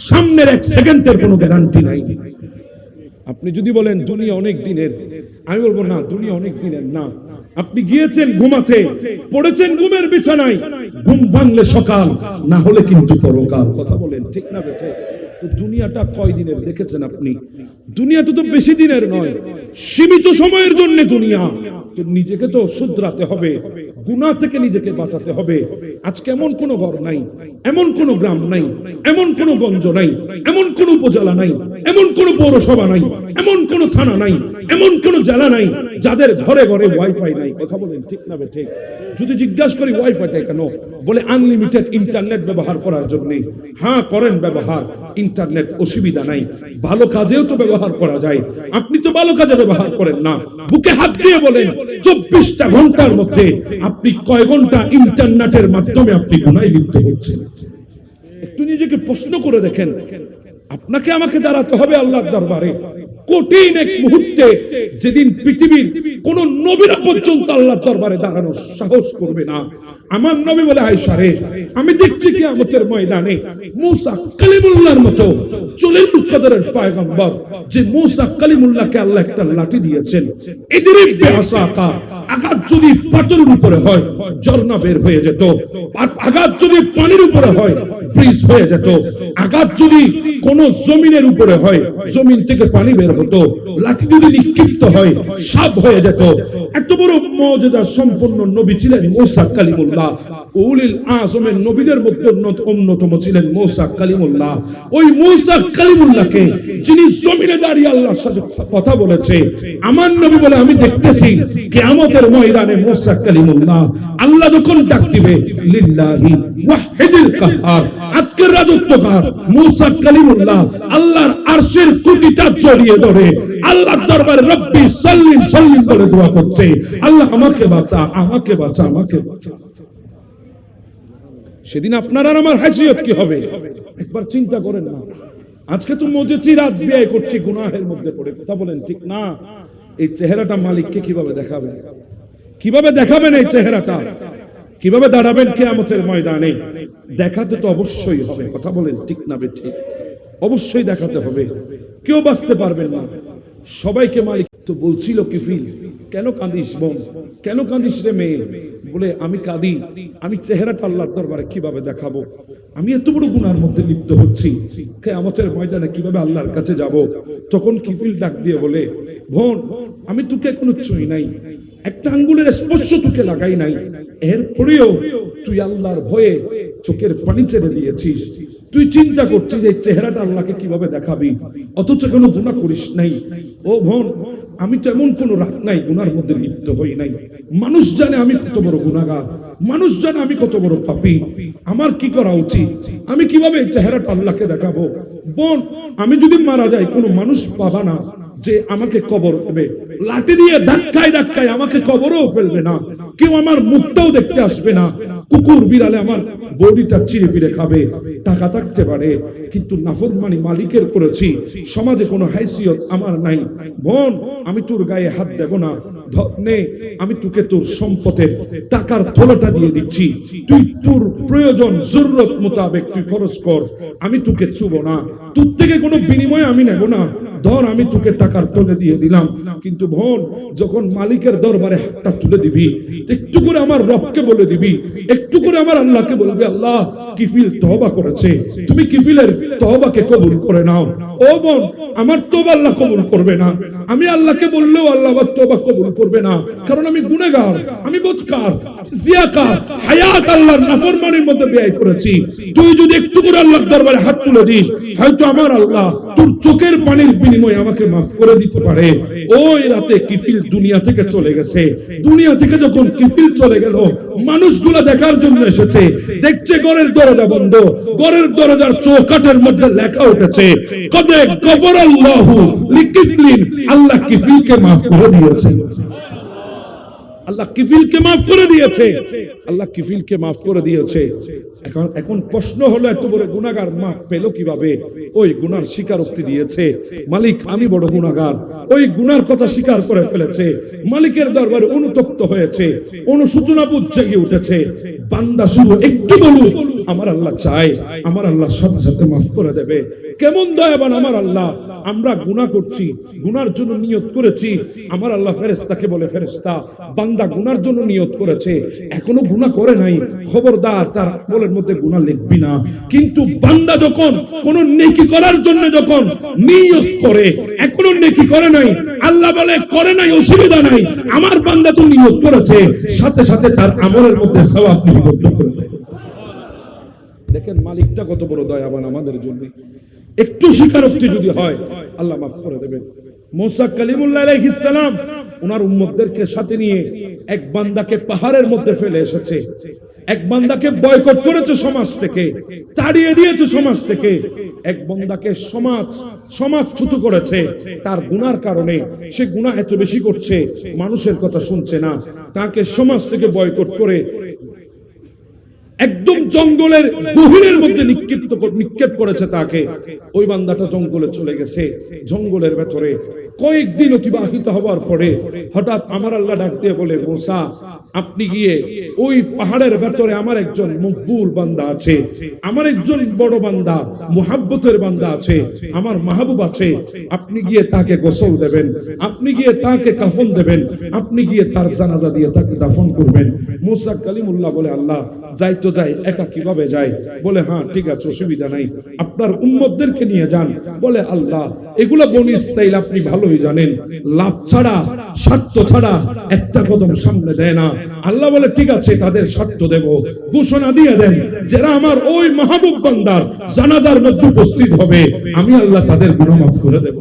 সামনের এক সেকেন্ডের কোনো গ্যারান্টি নাই। আপনি যদি বলেন দুনিয়া অনেক দিনের, আমি বলবো না, দুনিয়া অনেক দিনের না। আপনি গিয়েছেন ঘুমাতে, পড়েছেন ঘুমের বিছানায়, ঘুম ভাঙলে সকাল, না হলে কিন্তু পরকাল। কথা বলেন ঠিক না বেঠে? তো দুনিয়াটা কয় দিনের দেখেছেন আপনি? দুনিয়াটা তো বেশি দিনের নয়, সীমিত সময়ের জন্য দুনিয়া। তো নিজেকে তো শুধরাতে হবে, গুনাহ থেকে নিজেকে বাঁচাতে হবে। আজকে এমন কোন ঘর নাই, এমন কোন গ্রাম নাই, এমন কোন গঞ্জ নাই, এমন কোন উপজেলা নাই, এমন কোন পৌরসভা নাই, এমন কোন থানা নাই, এমন কোন জেলা নাই যাদের ঘরে ঘরে ওয়াইফাই নাই। কথা বলেন ঠিক না ঠিক? যদি জিজ্ঞাসা করি ওয়াইফাইটা কেন, বলে আনলিমিটেড ইন্টারনেট ব্যবহার করার জন্য। হ্যাঁ, করেন ব্যবহার, ইন্টারনেট অসুবিধা নাই, ভালো কাজেও তো ব্যবহার করা যায়। আপনি তো ভালো কাজে ব্যবহার করেন না। বুকে হাত দিয়ে বলেন 24টা ঘন্টার মধ্যে আপনি কয় ঘন্টা ইন্টারনেটের মাধ্যমে আপনি গুনাহে লিপ্ত হচ্ছেন? একটু নিজেকে প্রশ্ন করে দেখেন। আপনাকে আমাকে দাঁড়াতে হবে আল্লাহর দরবারে কঠিন এক মুহূর্তে, যেদিন পৃথিবীর কোন নবীরা পর্যন্ত আল্লাহর দরবারে দাঁড়ানোর সাহস করবে না। আমার নবী বলে, আয়েশা রে, আমি দেখছি কিয়ামতের ময়দানে মুসা কালিমুল্লাহর মতো জলিলুল কদরের পয়গম্বর, যে মুসা কালিমুল্লাহকে আল্লাহ একটা লাঠি দিয়েছেন, ইদরিব বিআসাকা, আঘাত যদি পাথরের উপরে হয় ঝর্ণা বের হয়ে যেত, আঘাত যদি পানির উপরে হয় ব্রিজ হয়ে যেত, আঘাত যদি কোন জমিনের উপরে হয় জমিন থেকে পানি বের হতো, লাঠি যদি নিক্ষিপ্ত হয় সাপ হয়ে যেত। এত বড় মুজিজা সম্পন্ন নবী ছিলেন মুসা কালিমুল্লাহ। উলিল আযমের নবীদের মধ্যে অন্যতম ছিলেন মুসা কালিমুল্লাহ। ওই মুসা কালিমুল্লাহকে যিনি জমিনে দাঁড়িয়ে আল্লাহর সাথে কথা বলেছে, আমার নবী বলে, আমি দেখতেছি কিয়ামতের ময়দানে মুসা কালিমুল্লাহ আল্লাহ যখন ডাক দিবে, লিল্লাহি ওয়াহিদিল কাহ্হার, আজকের রাজত্বকার মুসা কালিমুল্লাহ আল্লাহর আরশের খুঁটিটা জড়িয়ে ধরে আল্লাহর দরবারে রব্বি সাল্লিম সাল্লিম বলে দোয়া করছে, আল্লাহ আমাকে বাঁচা, আমাকে বাঁচা, আমাকে বাঁচা। সেদিন আপনার আর আমার হাসিয়ত কি হবে একবার চিন্তা করেন না। আজকে তো মজেছি, রাত ব্যয় করছি গুনাহের মধ্যে পড়ে। কথা বলেন ঠিক না? এই চেহারাটা মালিককে কিভাবে দেখাবেন? কিভাবে দেখাবেন এই চেহারাটা? কিভাবে দাঁড়াবেন কিয়ামতের ময়দানে? দেখাতে তো অবশ্যই হবে। কথা বলেন ঠিক না ঠিক? অবশ্যই দেখাতে হবে, কেউ বাঁচতে পারবেন না। সবাইকে মালিক তো বলছিল কিফিল, কেন কাঁদিস বোন, কেন কাঁদিস রে মেয়ে? বলে, আমি কাঁদি, আমি চেহারাটা আল্লাহর দরবারে কিভাবে দেখাবো? আমি এত বড় গুনার মধ্যে লিপ্ত হচ্ছি, কিয়ামতের ময়দানে কিভাবে আল্লাহর কাছে যাব? তখন কিফিল ডাক দিয়ে বলে, বোন, আমি তোকে কোনো ছুঁই নাই, একটা আঙ্গুলের স্পর্শ তোকে লাগাই নাই, এরপরেও তুই আল্লাহর ভয়ে চোখের পানি ছেড়ে দিয়েছিস। তুই চিন্তা করছিস এই চেহারাটা আল্লাহকে কিভাবে দেখাবি, অথচ কোনো গুনাহ করিস নাই। ও বোন, আমি তো এমন কোন রাত নাই গুনার মধ্যে লিপ্ত হই নাই। মানুষ জানে আমি কত বড় গুনাহগার, মানুষ জানে আমি কত বড় পাপী, আমার কি করা উচিত, আমি কিভাবে চেহারাটা আল্লাহকে দেখাবো। বোন, আমি যদি মারা যাই কোনো মানুষ পাবা না যে আমাকে কবর দেবে, লাঠি দিয়ে ধাক্কায় ধাক্কায় আমাকে কবরও ফেলবে না, কেউ আমার মুখটাও দেখতে আসবে না, কুকুর বিড়ালে আমার বডিটা চিড়ে পিড়ে খাবে। টাকা থাকতে পারে কিন্তু নাফরমানি মালিকের করেছি, সমাজে কোনো হাইসিয়ত আমার নাই। বোন, আমি তোর গায়ে হাত দেব না, নে আমি তোকে তোর সম্পদের টাকার থলেটা দিয়ে দিচ্ছি, তুই তোর প্রয়োজন জরুরত মোতাবেক তুই খরচ কর, আমি তোকে ছুব না, তোর থেকে কোনো বিনিময় আমি নেব না, ধর আমি তোকে টাকার তোলে দিয়ে দিলাম। কিন্তু বোন, যখন মালিকের দরবারে হাতটা তুলে দিবি, একটু করে আমার রবকে বলে দিবি, একটু করে আমার আল্লাহকে বলবি, আল্লাহ কিফিল তওবা করেছে, তুমি কিফিলের তওবাকে কবুল করে নাও। ও বোন, আমার তওবা আল্লাহ কবুল করবে না, আমি আল্লাহকে বললেও আল্লাহ আমার তওবা কবুল করবে না, কারণ আমি গুনাহগার, আমি বদকার, জিয়াকার, হায়াত আল্লাহর নাফরমানির মধ্যে ব্যয় করেছি। তুই যদি একটু করে আল্লাহর দরবারে হাত তুলে দিস, হয়তো আমার আল্লাহ তোর চোখের পানির বিনিময়ে আমাকে মাফ করে দিতে পারে। ওই রাতে কিফিল দুনিয়া থেকে চলে গেছে। দুনিয়া থেকে যখন কিফিল চলে গেল, মানুষগুলো দেখার জন্য এসেছে, দেখছে ঘরের দরজা বন্ধ, ঘরের দরজার চৌকাঠের মধ্যে লেখা উঠেছে, কদে গফরাল্লাহু লিকিফলিন, আল্লাহ কিফিলকে মাফ করে দিয়েছে, আল্লাহ কিফিলকে মাফ করে দিয়েছে, আল্লাহ কিফিলকে মাফ করে দিয়েছে। এখন প্রশ্ন হলো, এত বড় গুনাহগার মাফ পেল কিভাবে? ওই গুনার স্বীকারোক্তি দিয়েছে, মালিক আমি বড় গুনাহগার, ওই গুনার কথা স্বীকার করে ফেলেছে, মালিকের দরবারে অনুতপ্ত হয়েছে, অনুশোচনাবোধ জেগে উঠেছে। বান্দা শুধু একটু বলুক, আমার আল্লাহ চায়, আমার আল্লাহ সাথে সাথে মাফ করে দেবে। কেমন দয়াবান আমার আল্লাহ! আমরা গুনাহ করছি, গুনার জন্য নিয়ত করেছি, আমার আল্লাহ ফেরেশতাকে বলে, ফেরেশতা বান্দা গুনার জন্য নিয়ত করেছে, এখনো গুনাহ করে নাই, খবরদার তার আমলের মধ্যে গুনাহ লিখবি না। কিন্তু বান্দা যখন কোন নেকি করার জন্য যখন নিয়ত করে, এখনো নেকি করে নাই, আল্লাহ বলে করে নাই অসুবিধা নাই, আমার বান্দা তো নিয়ত করেছে, সাথে সাথে তার আমলের মধ্যে সওয়াব লিপিবদ্ধ করে দেয়। দেখেন মালিকটা কত বড় দয়াবান আমাদের জন্য। একটু স্বীকারোক্তি যদি হয়, আল্লাহ মাফ করে দেবেন। মুসা কালিমুল্লাহ আলাইহিস সালাম ওনার উম্মতদেরকে সাথে নিয়ে এক বান্দাকে পাহাড়ের মধ্যে ফেলে এসেছে, এক বান্দাকে বয়কট করেছে সমাজ থেকে, তাড়িয়ে দিয়েছে সমাজ থেকে, এক বান্দাকে সমাজ ছুতো করেছে তার গুনার কারণে। সে গুনাহ এত বেশি করছে, মানুষের কথা শুনছে না, তাকে সমাজ থেকে বয়কট করে একদম জঙ্গলের গভীরের মধ্যে নিক্ষেপ করেছে তাকে। ওই বান্দাটা জঙ্গলে চলে গেছে, জঙ্গলের ভেতরে কয়েকদিন অতিবাহিত হওয়ার পরে হঠাৎ আমার আল্লাহ ডাক দিয়ে বলে, মুসা আপনি গিয়ে ওই পাহাড়ের ভেতরে আমার একজন মকবুল বান্দা আছে, আমার একজন বড় বান্দা, মুহাব্বতের বান্দা আছে, আমার মাহবুব আছে, আপনি গিয়ে তাকে গোসল দেবেন, আপনি গিয়ে তাকে কাফন দেবেন, আপনি গিয়ে তার জানাজা দিয়ে তাকে দাফন করবেন। মুসা কালিমুল্লাহ বলে, আল্লাহ যাই তো যাই, একা কিভাবে যাই? বলে হ্যাঁ ঠিক আছে, অসুবিধা নাই, আপনার উম্মতদেরকে নিয়ে যান। বলে আল্লাহ এগুলা বনি ইসরাইল আপনি ভালোই জানেন, লাভ ছাড়া স্বার্থ ছাড়া একটা কদম সামনে দেয় না। আল্লাহ বলে ঠিক আছে, তাদের স্বার্থ দেব, ঘোষণা দিয়ে দেন যারা আমার ওই মাহবুব বান্দার জানাজার মধ্যে উপস্থিত হবে, আমি আল্লাহ তাদের গুনাহ মাফ করে দেব।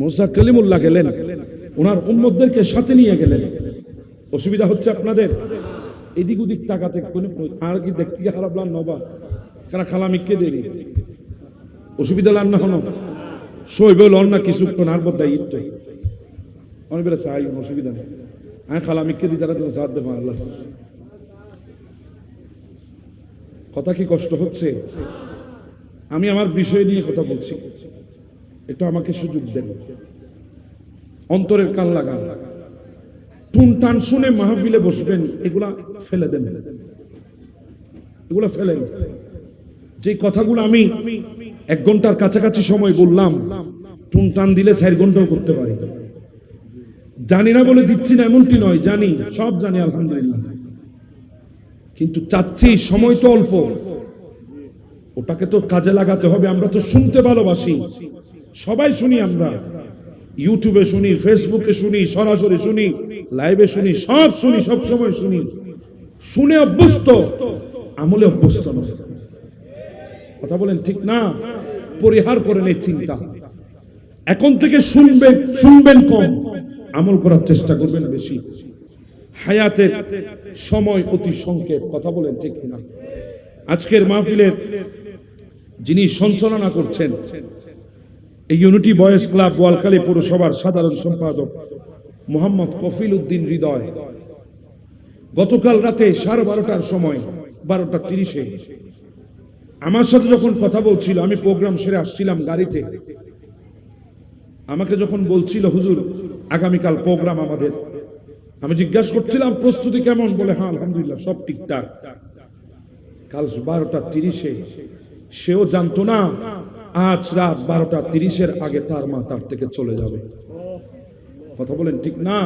মুসা কালিমুল্লাহ গেলেন, ওনার উম্মতদেরকে সাথে নিয়ে গেলেন। অসুবিধা হচ্ছে আপনাদের? এদিক ওদিক তাকাতে আর কি দেখতে খারাপ লান নবা কেন খালামিককে দেরি অসুবিধা লান না হন সইবে লন না কিছুক্ষণ আর দায়িত্ব অনেক বেলা চাই, অসুবিধা নেই। আমি খালামিককে দিই, তারা তুমি সাথ দেবো। আল্লাহ কথা কি কষ্ট হচ্ছে? আমি আমার বিষয় নিয়ে কথা বলছি, একটু আমাকে সুযোগ দেন, অন্তরের কান লাগান। টুনটান শুনে মাহফিলে বসবেন, এগুলা ফেলে দেন, এগুলা ফেলেন। যে কথাগুলো আমি 1 ঘন্টার কাছাকাছি সময় বললাম, টুনটান দিলে 4 ঘন্টাও করতে পারি। জানি না বলে দিচ্ছি না এমনটি নয়, জানি, সব জানি আলহামদুলিল্লাহ, কিন্তু চাচ্ছি সময় তো অল্প, ওটাকে তো কাজে লাগাতে হবে। আমরা তো শুনতে ভালোবাসি, সবাই শুনি, আমরা ইউটিউবে শুনি, ফেসবুকে শুনি, সরাসরি শুনি, লাইভে শুনি, সব শুনি, সব সময় শুনি, শুনে অভ্যস্ত, আমলে অভ্যস্ত নয়। কথা বলেন ঠিক না? পরিহার করেন এই চিন্তা। এখন থেকে শুনবেন কম, আমল করার চেষ্টা করবেন বেশি। হায়াতের সময় অতি সংক্ষেপ, কথা বলেন ঠিক কিনা? আজকের মাহফিলের যিনি সঞ্চালনা করছেন এই ইউনিটি বয়েজ ক্লাব বোয়ালখালী পৌরসভার সাধারণ সম্পাদক মোহাম্মদ কফিল উদ্দিন হৃদয়, গতকাল রাতে 12:30টার সময় 12:30 আমার সাথে যখন কথা বলছিল, আমি প্রোগ্রাম সেরে আসছিলাম গাড়িতে, আমাকে যখন বলছিল হুজুর আগামীকাল প্রোগ্রাম আমাদের, আমি জিজ্ঞাসা করছিলাম প্রস্তুতি কেমন? বলে হ্যাঁ আলহামদুলিল্লাহ সব ঠিকঠাক। কাল 12:30 সেও জানতো না আজ রাত 12:30 আগে তার মা তার থেকে চলে যাবে। কথা বলেন ঠিক না?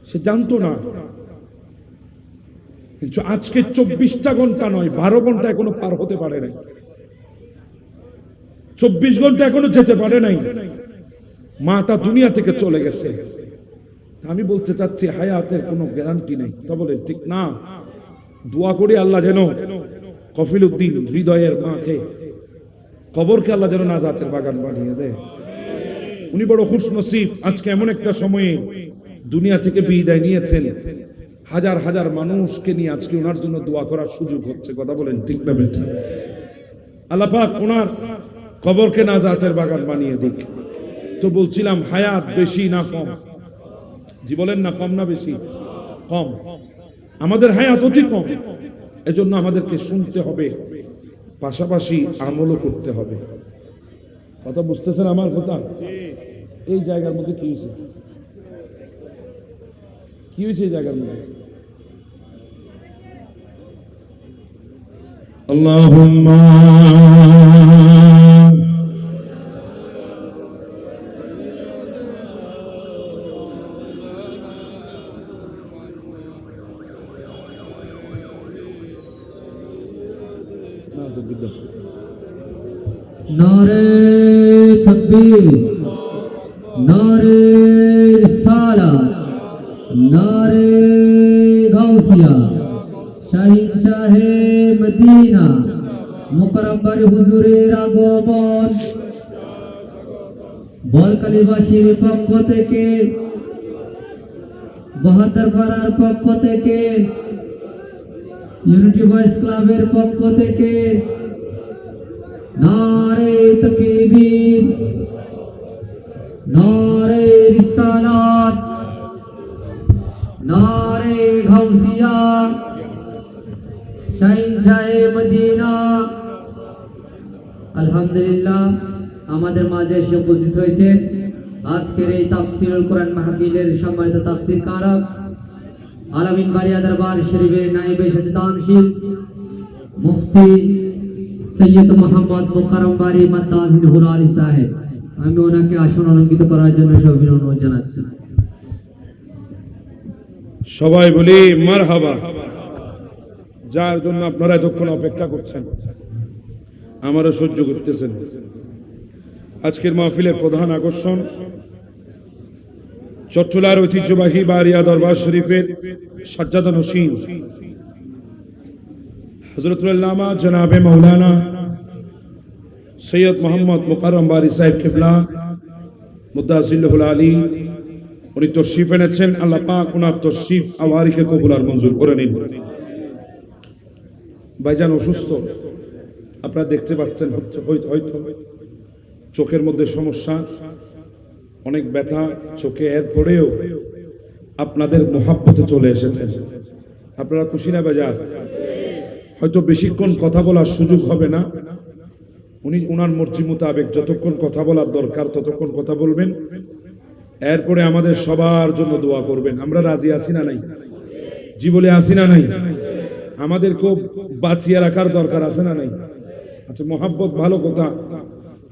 সে জানতো না, কিন্তু আজকে 24টা ঘন্টা নয় 12 ঘন্টা এখনো পার হতে পারে নাই, 24 ঘন্টা এখনো যেতে পারে নাই, মাটা দুনিয়া থেকে চলে গেছে। আমি বলতে চাচ্ছি হায়াতের কোনো গ্যারান্টি নেই, তা বলেন ঠিক না? দোয়া করি আল্লাহ যেন কফিল উদ্দিন হৃদয়ের মাকে, কবরকে আল্লাহ যেন নাজাতের বাগান বানিয়ে দেয়। উনি বড় খুশনসিব, আজকে এমন একটা সময়ে দুনিয়া থেকে বিদায় নিয়েছেন, হাজার হাজার মানুষকে নিয়ে আজকে ওনার জন্য দোয়া করার সুযোগ হচ্ছে। কথা বলেন ঠিক না বেটা? আল্লাহ পাক ওনার কবরকে নাজাতের বাগান বানিয়ে দিক। তো বলছিলাম হায়াত বেশি না কম? জি বলেন না, কম না বেশি? কম। আমাদের হায়াত অতি কম, এজন্য আমাদেরকে শুনতে হবে, পাশাপাশি আমলও করতে হবে। কথা বুঝতেছেন আমার কথা? এই জায়গার মধ্যে কি হয়েছে? কি হয়েছে এই জায়গার মধ্যে? আল্লাহুম্মা नारे तकबीर, नारे रिसालत, नारे गौसिया, শাহে মদিনা, মুকাররম বাড়ি হুজুরের আগমন, বোয়ালখালীবাসীর পক্ষ থেকে, 72 পাড়ার পক্ষ থেকে, ইউনিটি বয়েজ ক্লাবের পক্ষ থেকে নারে তাকবীর, নারে রিসালাত, নারে গাউসিয়া, শাহে মদিনা। আলহামদুলিল্লাহ আমাদের মাঝে এসে উপস্থিত হয়েছে আজকের এই তাফসীরুল কোরআন মাহফিলের সম্মানিত তাফসীর কারক, আলামিন বাড়িয়া দরবার শরীফের নায়েবে শততামশীল মুফতি সৈয়দ মোহাম্মদ মুকাররম বাড়ি মাতাজিল আলী সাহেব। আমি ওনাকে আসন অলঙ্কিত করার জন্য সবিনয় অনুরোধ জানাচ্ছি। সবাই বলি মারহাবা। যার জন্য আপনারা এতক্ষণ অপেক্ষা করছেন, আমারও সহ্য করতেছেন। আজকের মাহফিলের প্রধান আকর্ষণ চট্টলার ঐতিহ্যবাহী বাড়িয়া দরবার শরীফের সাজ্জাদা নশীন হযরতুল আল্লামা জনাবে মাওলানা সৈয়দ মোহাম্মদ মুকাররম বাড়ি সাহেব কিবলা মুদাজিল্লাহুল আলী, উনি তশরিফ এনেছেন। আল্লাহ পাক ওনার তশরিফ আওয়ারিকে কবুল আর মঞ্জুর করে নিন। ভাইজান অসুস্থ, আপনারা দেখতে পাচ্ছেন, হয়তো চোখের মধ্যে সমস্যা, অনেক ব্যথা চোখে, এরপরেও আপনাদের মোহাব্বতে চলে এসেছেন। আপনারা খুশি না বেজার? হয়তো বেশিক্ষণ কথা বলার সুযোগ হবে না, উনি ওনার মর্জি মোতাবেক যতক্ষণ কথা বলার দরকার ততক্ষণ কথা বলবেন, এরপরে আমাদের সবার জন্য দোয়া করবেন। আমরা রাজি আছি না নাই? জি বলে আছি না নাই? আমাদেরকেও বাঁচিয়ে রাখার দরকার আছে না নাই? আচ্ছা, মোহাব্বত ভালো কথা,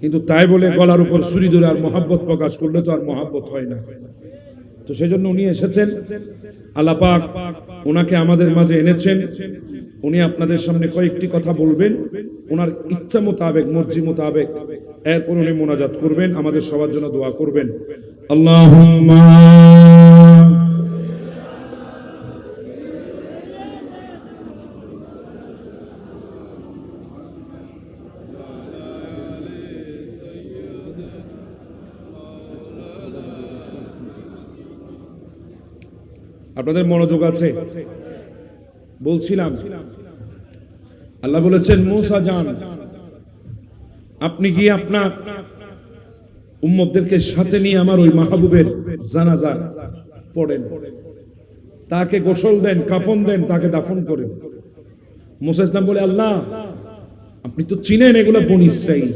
কিন্তু তাই বলে গলার উপর ছুরি ধরে আর মোহাব্বত প্রকাশ করলে তো আর মোহাব্বত হয় না। তো সেই জন্য উনি এসেছেন, আল্লাহ পাক ওনাকে আমাদের মাঝে এনেছেন। উনি আপনাদের সামনে কয়েকটি কথা বলবেন ওনার ইচ্ছা মোতাবেক, মর্জি মোতাবেক, এরপর উনি মোনাজাত করবেন, আমাদের সবার জন্য দোয়া করবেন। আল্লাহুম্মা আপনাদের মনোযোগ আছে? বলছিলাম আল্লাহ বলেছেন মূসা যান, আপনি কি আপনার উম্মতদেরকে সাথে নিয়ে আমার ওই মাহবুবের জানাজা পড়েন, তাকে গোসল দেন, কাফন দেন, তাকে দাফন করেন। মূসা ইসলাম বলে, আল্লাহ আপনি তো চিনেন এগুলো বনী ইসরাঈল,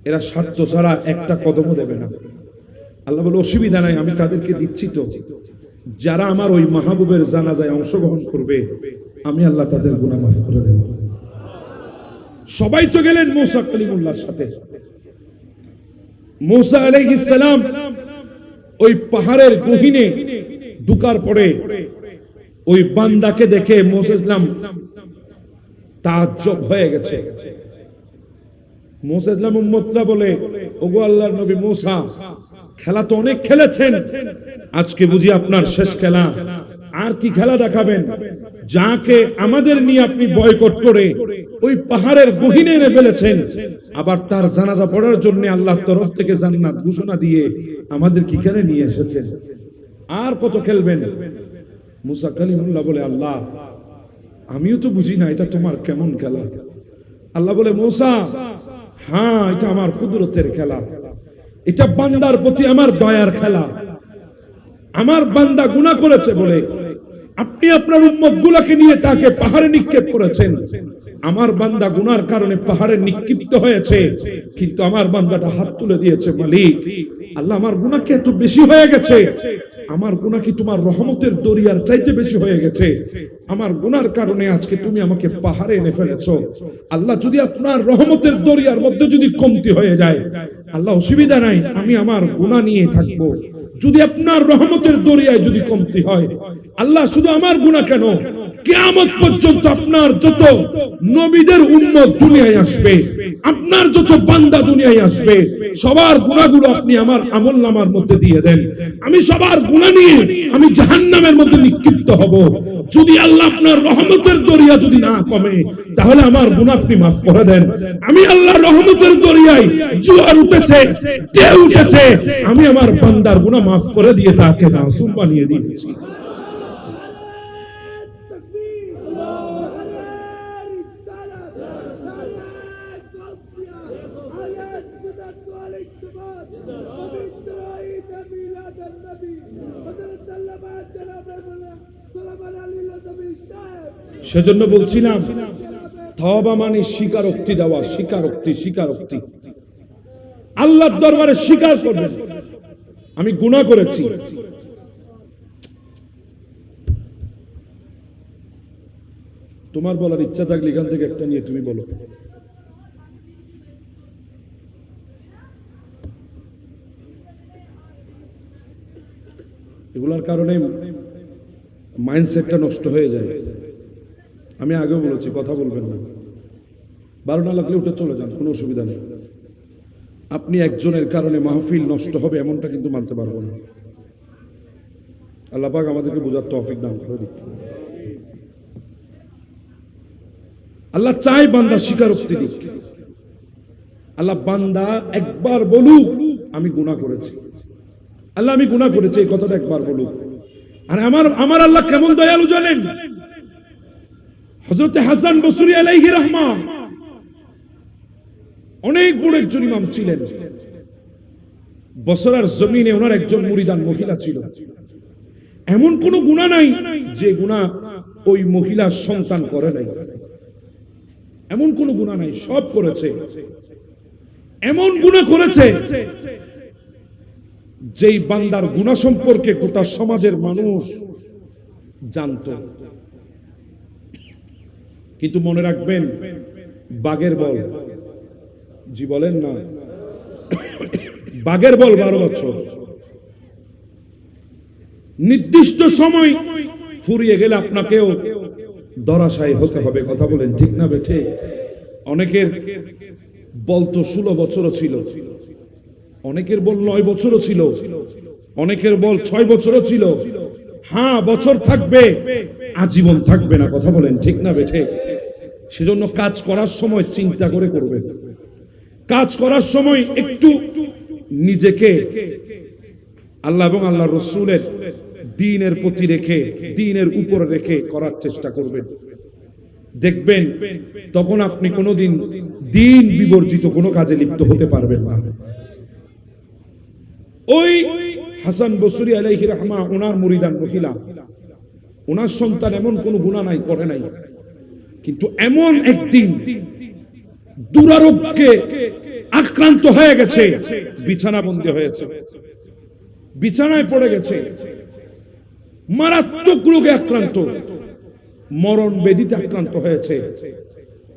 এরা স্বার্থ ছাড়া একটা কদমও দেবে না। আল্লাহ বলে, অসুবিধা নাই, আমি তাদেরকে দিচ্ছি তো, যারা আমার ওই মাহবুবের জানাজায় অংশগ্রহণ করবে আমি আল্লাহ তাদের গুনাহ মাফ করে দেব। সবাই তো গেলেন মূসা কালিমুল্লাহর সাথে। মূসা আলাইহিস সালাম ওই পাহাড়ের গহীনে ঢুকার পরে ওই বান্দাকে দেখে মূসা ইসলাম তাজ্জব হয়ে গেছে। মূসা ইসলাম উম্মতরা বলে, ওগো আল্লাহর নবী মূসা, খেলা তো অনেক খেলেছেন, আজকে বুঝি আপনার শেষ খেলা, আর কি খেলা দেখাবেন? যাকে আমাদের নিয়ে আপনি বয়কট করে ওই পাহাড়ের গহীনে এনে ফেলেছেন, আবার তার জানাজা পড়ার জন্য আল্লাহর তরফ থেকে জান্নাত ঘোষণা দিয়ে আমাদের কিখানে নিয়ে এসেছেন, আর কত খেলবেন? মূসা কালিমুল্লাহ বলে, আল্লাহ আমিও তো বুঝি না এটা তোমার কেমন খেলা। আল্লাহ বলে, মূসা হ্যাঁ, এটা আমার কুদরতের খেলা, এটা বান্দার প্রতি আমার দয়ার খেলা। আমার বান্দা গুনাহ করেছে বলে আপনি আপনার উম্মত গুলাকে নিয়ে তাকে পাহাড়ে নিক্ষেপ করেছেন। আমার বান্দা গুনার কারণে পাহাড়ে নিক্ষিপ্ত হয়েছে, কিন্তু আমার বান্দাটা হাত তুলে দিয়েছে, মালিক আল্লাহ আমার গুনাহ কি এত বেশি হয়ে গেছে? আমার গুনাহ কি তোমার রহমতের দরিয়ার চাইতে বেশি হয়ে গেছে? আমার গুনার কারণে আজকে তুমি আমাকে পাহাড়ে এনে ফেলেছো। আল্লাহ যদি আপনার রহমতের দরিয়ার মধ্যে যদি কমতি হয়ে যায়, আল্লাহ অসুবিধা নাই, আমি আমার গুনাহ নিয়ে থাকবো। যদি আপনার রহমতের দরিয়ায় যদি কমতি হয়, আল্লাহ শুধু আমার গুনাহ কেন, কিয়ামত পর্যন্ত আপনার যত নবীদের উম্মত দুনিয়ায় আসবে, আপনার যত বান্দা দুনিয়ায় আসবে, সবার গুনাহগুলো আপনি আমার আমলনামার মধ্যে দিয়ে দেন। আমি সবার গুনাহ নিয়ে আমি জাহান্নামের মধ্যে নিক্ষিপ্ত হব। যদি আল্লাহ আপনার রহমতের দরিয়া যদি না কমে, তাহলে আমার গুনাহ আপনি মাফ করে দেন। আমি আল্লাহর রহমতের দরিয়ায় জোয়ার উঠেছে, ঢেউ উঠেছে, আমি আমার বান্দার গুনাহ মাফ করে দিয়ে তাকে মাসুম বানিয়ে দিয়েছি। সেজন্য বলছিলাম তওবা মানে স্বীকারোক্তি দেওয়া, স্বীকারোক্তি। আল্লাহর দরবারে স্বীকার করবেন আমি গুনাহ করেছি। তোমার বলার ইচ্ছা থাকলে এখান থেকে একটা নিয়ে তুমি বলো। এগুলার কারণে মাইন্ডসেটটা নষ্ট হয়ে যায়। আমি আগেও বলেছি, কথা বলবেন না, ভালো না লাগলে উঠে চলে যান, কোনো অসুবিধা নেই। আপনি একজনের কারণে মাহফিল নষ্ট হবে এমনটা কিন্তু মানতে পারবো না। আল্লাহ পাক আমাদেরকে বোঝার তৌফিক দান করে দিক। আল্লাহ চাই বান্দা স্বীকারোক্তি দিক। আল্লাহ বান্দা একবার বলুক আমি গুনাহ করেছি, আল্লাহ আমি গুনাহ করেছি, এই কথাটা একবার বলুক। আর আমার আল্লাহ কেমন দয়ালু জানেন? হযরত হাসান বসরি আলাইহি রাহমা অনেক বড় একজন ইমাম ছিলেন। বসরার জমিনে ওনার একজন মুরিদান মহিলা ছিল। এমন কোন গুনাহ নাই যে গুনাহ ওই মহিলার সন্তান করে নাই, এমন কোন গুনাহ নাই, সব করেছে। এমন গুনাহ করেছে যেই বান্দার গুনাহ সম্পর্কে গোটা সমাজের মানুষ জানতো। কিন্তু মনে রাখবেন, বাঘের বল, জি বলেন না, বাঘের বল 12 বছর, নির্দিষ্ট সময় ফুরিয়ে গেলে আপনাকেও ধরাশায়ী হতে হবে। কথা বলেন ঠিক না বেঠে? অনেকের বল তো 16 বছরও ছিল, অনেকের বল 9 বছরও ছিল, অনেকের বল 6 বছরও ছিল। হ্যাঁ, বছর থাকবে, আজীবন থাকবে না। কথা বলেন ঠিক না বেঠে? সেজন্য কাজ করার সময় চিন্তা করে করবেন। কাজ করার সময় একটু নিজেকে আল্লাহ এবং আল্লাহ রসুলের দ্বীনের প্রতি রেখে, দ্বীনের উপরে রেখে করার চেষ্টা করবেন। দেখবেন তখন আপনি কোনোদিন দ্বীন বিবর্জিত কোনো কাজে লিপ্ত হতে পারবেন না। ওই হাসান বসরি আলাইহি রাহমা, ওনার মুরিদান মহিলা, ওনার সন্তান এমন কোন গুনাহ নাই, করে নাই, কিন্তু এমন একদিন দুরারোগ্যে আক্রান্ত হয়ে গেছে, বিছানা বন্দী হয়েছে, বিছানায় পড়ে গেছে, মারাত্মক রোগে আক্রান্ত, মরণ বেদিতে আক্রান্ত হয়েছে।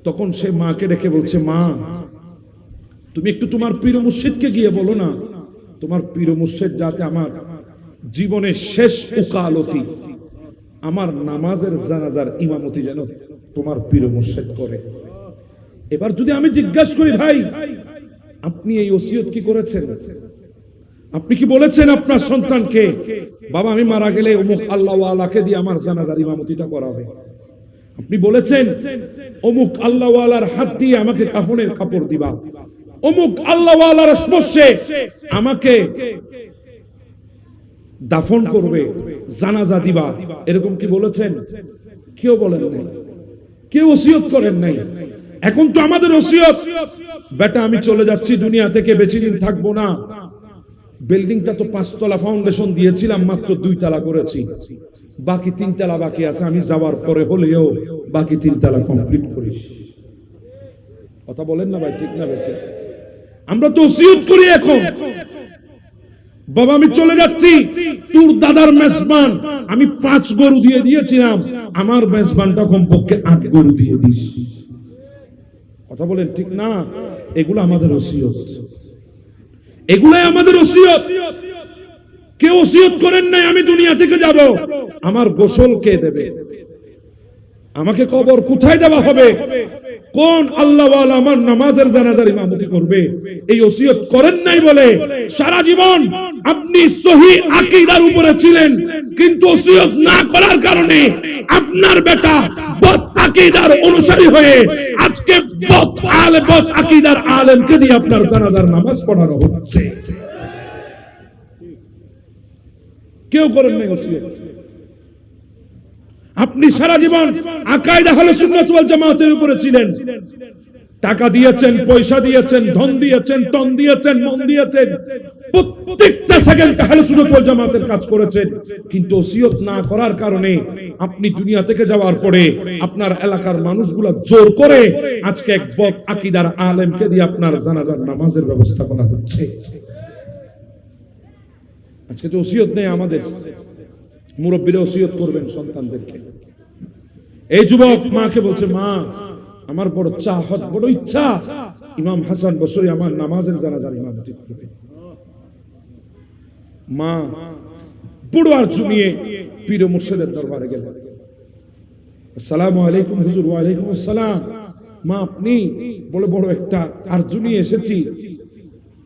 তখন সে মাকে ডেকে বলছে, মা তুমি একটু তোমার পীর মুর্শিদকে গিয়ে বলো না, তোমার পীর মুর্শিদ যাতে আমার জীবনের শেষ ওকালতি, আমার নামাজের জানাজার ইমামতি যেন তোমার পীর মুর্শিদ করে। এবার যদি আমি জিজ্ঞাসা করি, ভাই আপনি এই ওসিয়ত কি করেছেন? আপনি কি বলেছেন আপনার সন্তানকে, বাবা আমি মারা গেলে অমুক আল্লাহ ওয়ালাকে দিয়ে আমার জানাজার ইমামতিটা করাবে? আপনি বলেছেন অমুক আল্লাহ ওয়ালার হাত দিয়ে আমাকে কাফনের কাপড় দিবা, অমুক আল্লাহ ওয়ালার স্পর্শে আমাকে দাফন করবে, জানাজা দিবা, এরকম কি বলেছেন? কেউ বলেন নাই, কেউ ওসিয়ত করেন নাই। এখন তো আমাদের ওসিয়ত, বেটা আমি চলে যাচ্ছি দুনিয়া থেকে, বেশি দিন থাকবো না, বিল্ডিংটা তো 5 তলা ফাউন্ডেশন দিয়েছিলাম, মাত্র 2 তলা করেছি, বাকি 3 তলা বাকি আছে, আমি যাওয়ার পরে হলেও বাকি 3 তলা কমপ্লিট করিস। কথা বলেন না ভাই, ঠিক না ভাই? আমরা তো ওসিয়ত করি এখন, বাবা আমি চলে যাচ্ছি, তোর দাদার মেজবান আমি 5 গরু দিয়ে দিয়েছিলাম, আমার মেজবানটা কমপক্ষে 8 গরু দিয়ে দিস। কথা বলেন ঠিক না? এগুলো আমাদের ওসিয়ত, এগুলাই আমাদের ওসিয়ত। কেউ ওসিয়ত করেন নাই আমি দুনিয়া থেকে যাব, আমার গোসল কে দেবে, আমাকে কবর কোথায় দেওয়া হবে, কোন আল্লাহ ওয়ালা আমার নামাজের জানাজার ইমামতি করবে, এই ওসিয়ত করেন নাই বলে সারা জীবন আপনি সহি আকীদার উপরে ছিলেন, কিন্তু ওসিয়ত না করার কারণে আপনার বেটা বদ আকীদার অনুসারী হয়ে আজকে বদ আকীদার আলেমকে দিয়ে আপনার জানাজার নামাজ পড়ানো হচ্ছে। কেউ করেন নাই ওসিয়ত। আপনি সারা জীবন আকায়েদ আহলে সুন্নাত ওয়াল জামাতের উপরে ছিলেন, টাকা দিয়েছেন, পয়সা দিয়েছেন, ধন দিয়েছেন, তন দিয়েছেন, মন দিয়েছেন, প্রত্যেকটা সেকেন্ড আহলে সুন্নাত ওয়াল জামাতের কাজ করেছেন, কিন্তু ওসিয়ত না করার কারণে আপনি দুনিয়া থেকে যাওয়ার পরে আপনার এলাকার মানুষগুলা জোর করে আজকে এক বদ আকীদার আলেমকে দিয়ে আপনার জানাজার নামাজের ব্যবস্থা করা হচ্ছে। আজকে তো ওসিয়ত নেই আমাদের। মুরব্বীরা ওসিয়ত করবেন সন্তানদেরকে। এই যুবক মাকে বলছে, মা আমার বড় চাহত, বড় ইচ্ছা ইমাম হাসান বসরি আমার নামাজের জানাজার ইমামতি করবে। মা বুড়ো আর জুমিয়ে পীর মুর্শিদের দরবারে গেলেন। আসসালামু আলাইকুম হুজুর। ওয়া আলাইকুম আসসালাম। মা আপনি বলে, বড় একটা আরজু নিয়ে এসেছি,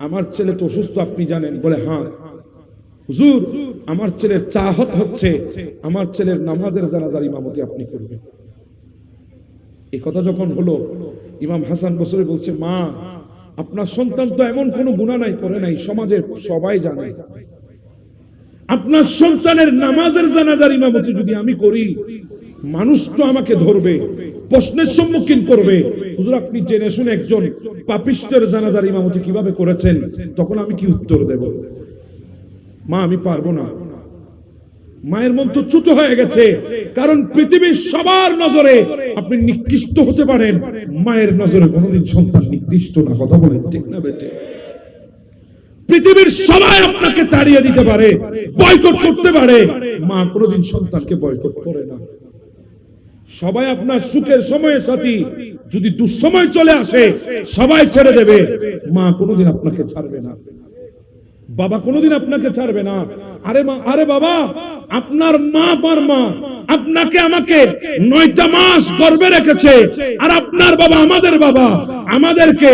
আমার ছেলে তো অসুস্থ আপনি জানেন। বলে, হ্যাঁ হুজুর আমার ছেলের চাহত হচ্ছে আমার ছেলের নামাজের জানাজার ইমামতি আপনি করবেন। এই কথা যখন হলো, ইমাম হাসান বসরি বলছে, মা আপনার সন্তান তো এমন কোনো গুনাহ নাই, করে নাই, সমাজের সবাই জানে। আপনার সন্তানের নামাজের জানাজার ইমামতি যদি আমি করি, মানুষ তো আমাকে ধরবে, প্রশ্নের সম্মুখীন করবে, হুজুর আপনি জেনে শুনে একজন পাপিষ্টের জানাজার ইমামতি কিভাবে করেছেন, তখন আমি কি উত্তর দেব? মা আমি পারবো না। মায়ের মন তো ছোট হয়ে গেছে, কারণ পৃথিবীর সবার নজরে আপনি নিকৃষ্ট হতে পারেন, মায়ের নজরে কোনোদিন সন্তান নিকৃষ্ট না। কথা বলেন ঠিক না বেটে? পৃথিবীর সবাই আপনাকে তাড়িয়ে দিতে পারে, বয়কট করতে পারে, মা কোনোদিন সন্তানকে বয়কট করে না। সবাই আপনার সুখের সময়ের সাথী, যদি দুঃসময় চলে আসে সবাই ছেড়ে দেবে, মা কোনোদিন আপনাকে ছাড়বে না, বাবা কোনোদিন আপনাকে ছাড়বে না। আরে মা, আরে বাবা, আপনার মা আমার মা আপনাকে আমাকে 9টা মাস গর্ভে রেখেছে, আর আপনার বাবা আমাদের বাবা আমাদেরকে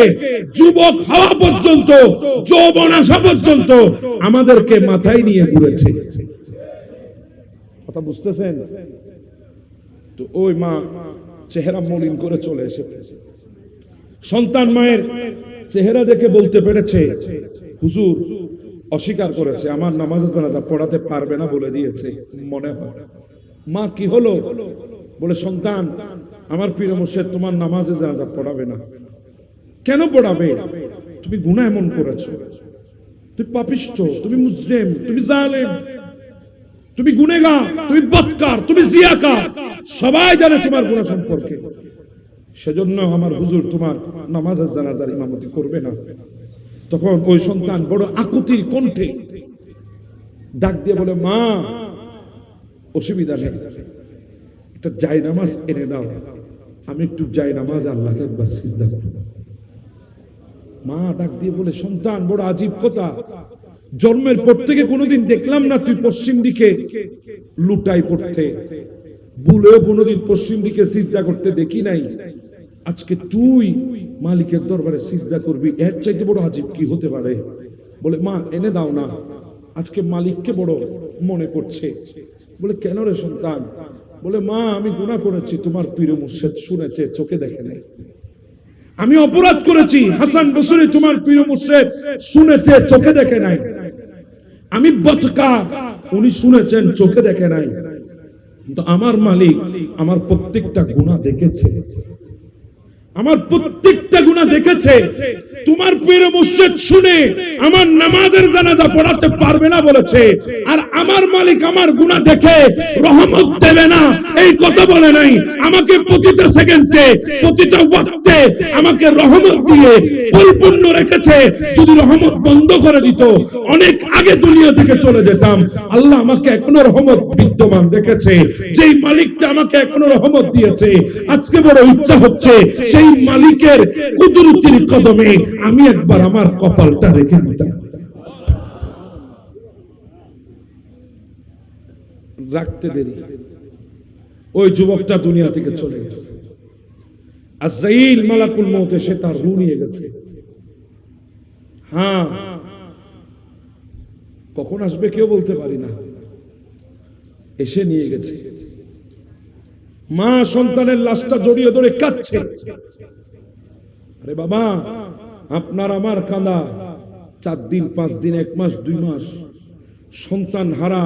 যুবক হওয়া পর্যন্ত, যৌবন আসা পর্যন্ত আমাদেরকে মাথায় নিয়ে ঘুরেছে। কথা বুঝতেছেন তো? ওই মা চেহারা মলিন করে চলে এসেছে। সন্তান মায়ের চেহারা দেখে বলতে পেরেছে, হুজুর অস্বীকার করেছে, আমার নামাজে জানাজা পড়াতে পারবে না বলে দিয়েছে মনে হয়। মা কি হলো? বলে সন্তান, আমার পীর মুর্শিদ তোমার নামাজে জানাজা পড়াবে না। কেন পড়াবে? তুমি গুনাহ এমন করেছো, তুমি পাপিষ্ঠ, তুমি মুজরিম, তুমি জালেম, তুমি গুনেগার, তুমি বদকার, তুমি জিয়াকার, সবাই জানে তোমার গুনাহ সম্পর্কে। সেজন্য আমার হুজুর তোমার নামাজের জানাজার ইমামতি করবে না। তখন ওই সন্তান বড় আকুতির কণ্ঠে ডাক দিয়ে বলে, মা অসুবিধা নেই, একটা জায়নামাজ এনে দাও, আমি একটু জায়নামাজ আল্লাহকে একবার সিজদা করব। মা ডাক দিয়ে বলে, সন্তান বড় আজীব কথা, জন্মের পর থেকে কোনোদিন দেখলাম না তুই পশ্চিম দিকে লুটাই পড়তে, ভুলেও কোনোদিন পশ্চিম দিকে সিজদা করতে দেখি নাই, আজকে তুই মালিকের দরবারে সিজদা করবি, এর চাইতে বড় আজীব কি হতে পারে? বলে, মা এনে দাও না, আজকে মালিককে বড় মনে করছে। বলে, কেন রে সন্তান? বলে, মা আমি গুনাহ করেছি, তোমার পীর মুর্শিদ শুনেছে, চোখে দেখে নাই। আমি অপরাধ করেছি, হাসান বসরি তোমার পীর মুর্শিদ শুনেছে, চোখে দেখে নাই। আমি বদকার, উনি শুনেছেন, চোখে দেখে নাই। কিন্তু আমার মালিক আমার প্রত্যেকটা গুনাহ দেখেছে, আমার প্রত্যেকটা গুনাহ দেখেছে। তোমার পীর মুর্শিদ শুনে আমার নামাজের জানাজা পড়াতে পারবে না বলেছে, আর আমার মালিক আমার গুনাহ দেখে রহমত দেবে না এই কথা বলে নাই। আমাকে প্রতিটা সেকেন্ডে, প্রতিটা ওয়াক্তে আমাকে রহমত দিয়ে পরিপূর্ণ রেখেছে। যদি রহমত বন্ধ করে দিত, অনেক আগে দুনিয়া থেকে চলে যেতাম। আল্লাহ আমাকে এখনো রহমত বিদ্যমান রেখেছে। যেই মালিকটা আমাকে এখনো রহমত দিয়েছে, আজকে বড় ইচ্ছা হচ্ছে সেই মালিকের কুদরতির কদমে আমি একবার আমার কপালটা রেখে দিতাম। রাখতে দেরি, ওই যুবকটা দুনিয়া থেকে চলে গেছে। আজরাইল মালাকুল মউত এসে তার রূহ নিয়ে গেছে। হ্যাঁ, কখন আসবে কেউ বলতে পারি না, এসে নিয়ে গেছে। মা সন্তানের লাশটা জড়িয়ে ধরে কাঁদছে। আরে বাবা, আপনার আমার কাঁদা 4 দিন 5 দিন 1 মাস 2 মাস, সন্তান হারা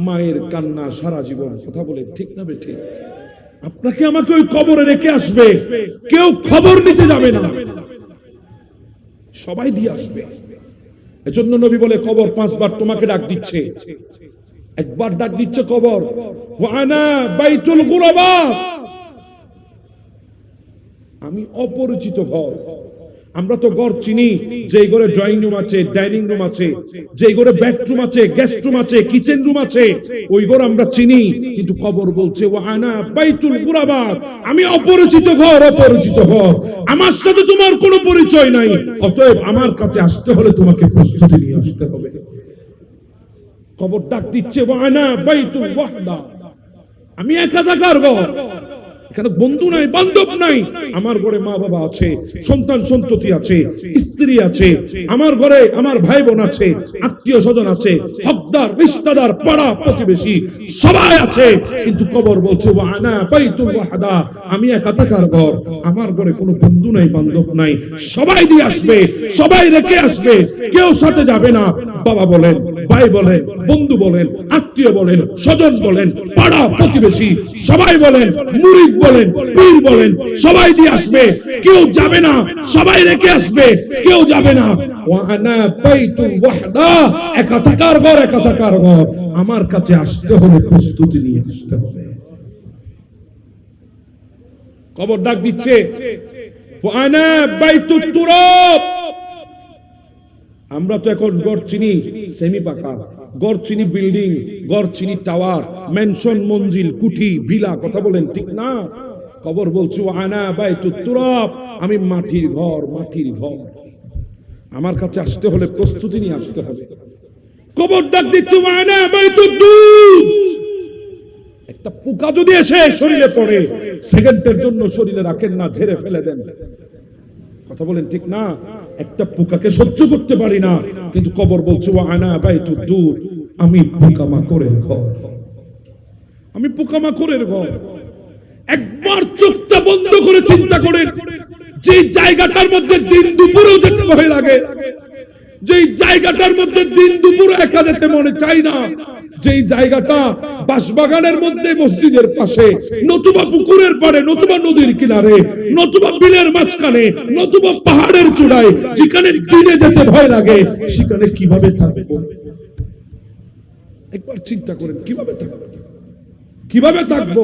মায়ের কান্না সারা জীবন। কথা বলে ঠিক না বেঠিক? আপনাকে আমাকে ওই কবরে রেখে আসবে, কেউ খবর নিতে যাবে না, সবাই দিয়ে আসবে। এজন্য নবী বলে, কবর 5 বার তোমাকে ডাক দিচ্ছে। একবার ডাক দিচ্ছে কবর, ওয়ানা বাইতুল গুরাবা, আমি অপরিচিত ঘর। আমরা তো ঘর চিনি, যেই ঘরে ড্রয়িং রুম আছে, ডাইনিং রুম আছে, যেই ঘরে বেডরুম আছে, গেস্ট রুম আছে, কিচেন রুম আছে, ওই ঘর আমরা চিনি। কিন্তু কবর বলছে, ওয়ানা বাইতুল গুরাবা, আমি অপরিচিত ঘর, অপরিচিত ঘর, আমার সাথে তোমার কোনো পরিচয় নাই, অতএব আমার কাছে আসতে হলে তোমাকে প্রস্তুতি নিয়ে আসতে হবে। কবর ডাক দিচ্ছে, ওয়ানা বাইতুল ওয়াহদা, আমি একা থাকার ঘর, এখানে বন্ধু নাই, বান্ধব নাই। আমার ঘরে মা বাবা আছে, সন্তান সন্ততি আছে, স্ত্রী আছে, আমার ঘরে আমার ভাই বোন আছে, আত্মীয় স্বজন আছে, হকদার রিশতেদার পাড়া প্রতিবেশী সবাই আছে। কিন্তু কবর বলছে, ওয়ানা বাইতুল ওয়াহদা, আমি একা থাকার ঘর, আমার ঘরে কোনো বন্ধু নাই, বান্ধব নাই, সবাই দিয়ে আসবে, সবাই রেখে আসবে, কেউ সাথে যাবে না। বাবা বলেন, ভাই বলেন, বন্ধু বলেন, আত্মীয় বলেন, স্বজন বলেন, পাড়া প্রতিবেশী সবাই বলেন, মুরিদ বলেন, পীর বলেন, সবাই দিয়ে আসবে, কেউ যাবে না, সবাই রেখে আসবে, কেউ যাবে না। ওয়ানা বাইতুল ওয়াহদা, একা থাকার ঘর, একা থাকার ঘর, আমার কাছে আসতে হলে প্রস্তুতি নিয়ে আসতে হবে। কবর ডাক দিচ্ছে, ওয়ানা বাইতুত তুরাব, আমরা তো এখন ঘর চিনি সেমি পাকা, ঘর চিনি বিল্ডিং, ঘর চিনি টাওয়ার, ম্যানশন, মঞ্জিল, কুঠি, ভিলা। কথা বলেন ঠিক না? কবর বলছে, ওয়ানা বাইতুত তুরাব, আমি মাটির ঘর, মাটির ঘর, আমার কাছে আসতে হলে প্রস্তুতি নিয়ে আসতে হবে। কবর ডাক দিচ্ছে, ওয়ানা বাইতুদ দুদ, একটা পোকা যদি এসে শরীরে পড়ে, সেকেন্ডের জন্য শরীরে রাখেন না, ঝেড়ে ফেলে দেন। কথা বলেন ঠিক না? একটা পোকাকে সহ্য করতে পারি না, কিন্তু কবর বলছে, ওয়ানা বাইতুদ দুদ, আমি পোকামাকড়ের ঘর, আমি পোকামাকড়ের ঘর। একবার চোখটা বন্ধ করে চিন্তা করেন, যে জায়গাটার মধ্যে দিন দুপুরেও যেতে ভয় লাগে, যেই জায়গাটার মধ্যে দিন দুপুর একা যেতে মনে চাই না, যেই জায়গাটা বাঁশবাগানের মধ্যে মসজিদের পাশে, নতুবা পুকুরের পাড়ে, নতুবা নদীর কিনারে, নতুবা বিলের মাঝখানে, নতুবা পাহাড়ের চূড়ায়, যেখানে দিনে যেতে ভয় লাগে, সেখানে কিভাবে থাকবো? একবার চিন্তা করেন, কিভাবে থাকবো? কিভাবে থাকবো?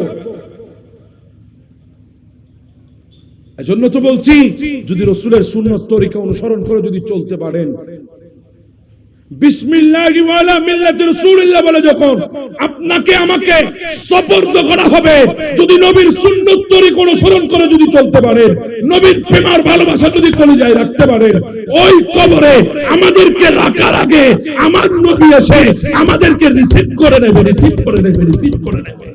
এজন্য তো বলছি, যদি রাসূলের সুন্নাত তরিকা অনুসরণ করে যদি চলতে পারেন, বিসমিল্লাহি ওয়া আলা মিল্লাতি রাসূলিল্লাহ বলে যখন আপনাকে আমাকে সুপর্দ করা হবে, যদি নবীর সুন্নাত তরিকা অনুসরণ করে যদি চলতে পারেন, নবীর প্রেম আর ভালোবাসা যদি কলিজায় রাখতে পারেন, ওই কবরে আমাদেরকে রাখার আগে আমার নবী এসে আমাদেরকে রিসিভ করে নেবে, রিসিভ করে নেবে, রিসিভ করে নেবে।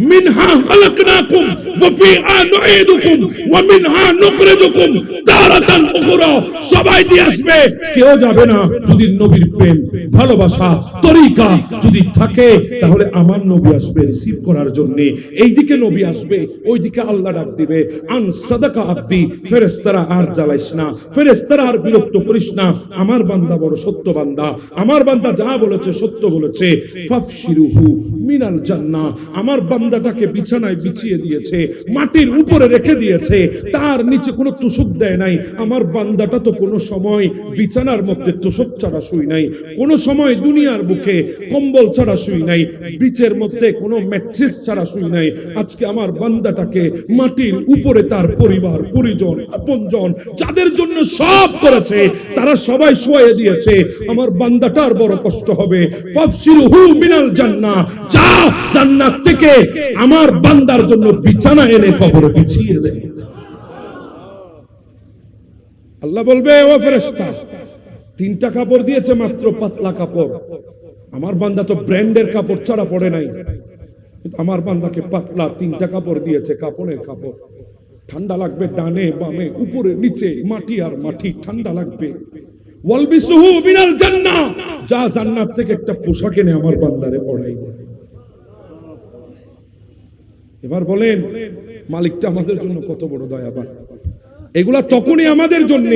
মিনহা খালাকনাকুম ওয়া ফিহা নুঈদুকুম ওয়া মিনহা নুখরিজুকুম তারাতান উখরা। সবাই দিয়ে আসবে, কেউ যাবে না যদি নবীর প্রেম ভালোবাসা তরিকা যদি থাকে, তাহলে আমার নবী আসবে রিসিভ করার জন্য। এইদিকে নবী আসবে, ওইদিকে আল্লাহ ডাক দিবে, আন সাদাকা আব্দি, ফেরেশতারা আর জ্বালাইস না, ফেরেশতারা আর বিরক্ত করিস না, আমার বান্দা বড় সত্য বান্দা, আমার বান্দা যা বলেছে সত্য বলেছে। ফাফশিরুহু মিনাল জান্নাহ, আমার বান্দাটাকে বিছানায় বিছিয়ে দিয়েছে, মাটির উপরে রেখে দিয়েছে, তার নিচে কোনো তুষক দেয় নাই। আমার বান্দাটা তো কোনো সময় বিছানার মধ্যে তুষক ছাড়া শুই নাই, কোনো সময় দুনিয়ার বুকে কম্বল ছাড়া শুই নাই, বিচের মধ্যে কোনো ম্যাট্রেস ছাড়া শুই নাই। আজকে আমার বান্দাটাকে মাটির উপরে তার পরিবার পরিজন আপনজন যাদের জন্য সব করেছে তারা সবাই শুয়ে দিয়েছে। আমার বান্দাটার বড় কষ্ট হবে। ফাফশিরুহু মিনাল জান্নাহ, যা জান্নাত থেকে আমার বান্দার জন্য বিছানা এনে কবরে বিছিয়ে দে। আল্লাহ বলবে, ও ফেরেশতা, 3টা কাপড় দিয়েছে, মাত্র পাতলা কাপড়। আমার বান্দা তো ব্র্যান্ডের কাপড় ছাড়া পড়ে নাই, আমার বান্দাকে পাতলা 3টা কাপড় দিয়েছে, কাপড়ের কাপড়। ঠান্ডা লাগবে ডানে বামে উপরে নিচে, মাটি আর মাটি, ঠান্ডা লাগবে। ওয়ালবিসুহু মিনাল জান্নাহ, যা জান্নাত থেকে একটা পোশাক এনে আমার বান্দারে পরাই দে। এবার বলেন, মালিকটা আমাদের জন্য কত বড় দয়াবান। এগুলা তখনই আমাদের জন্য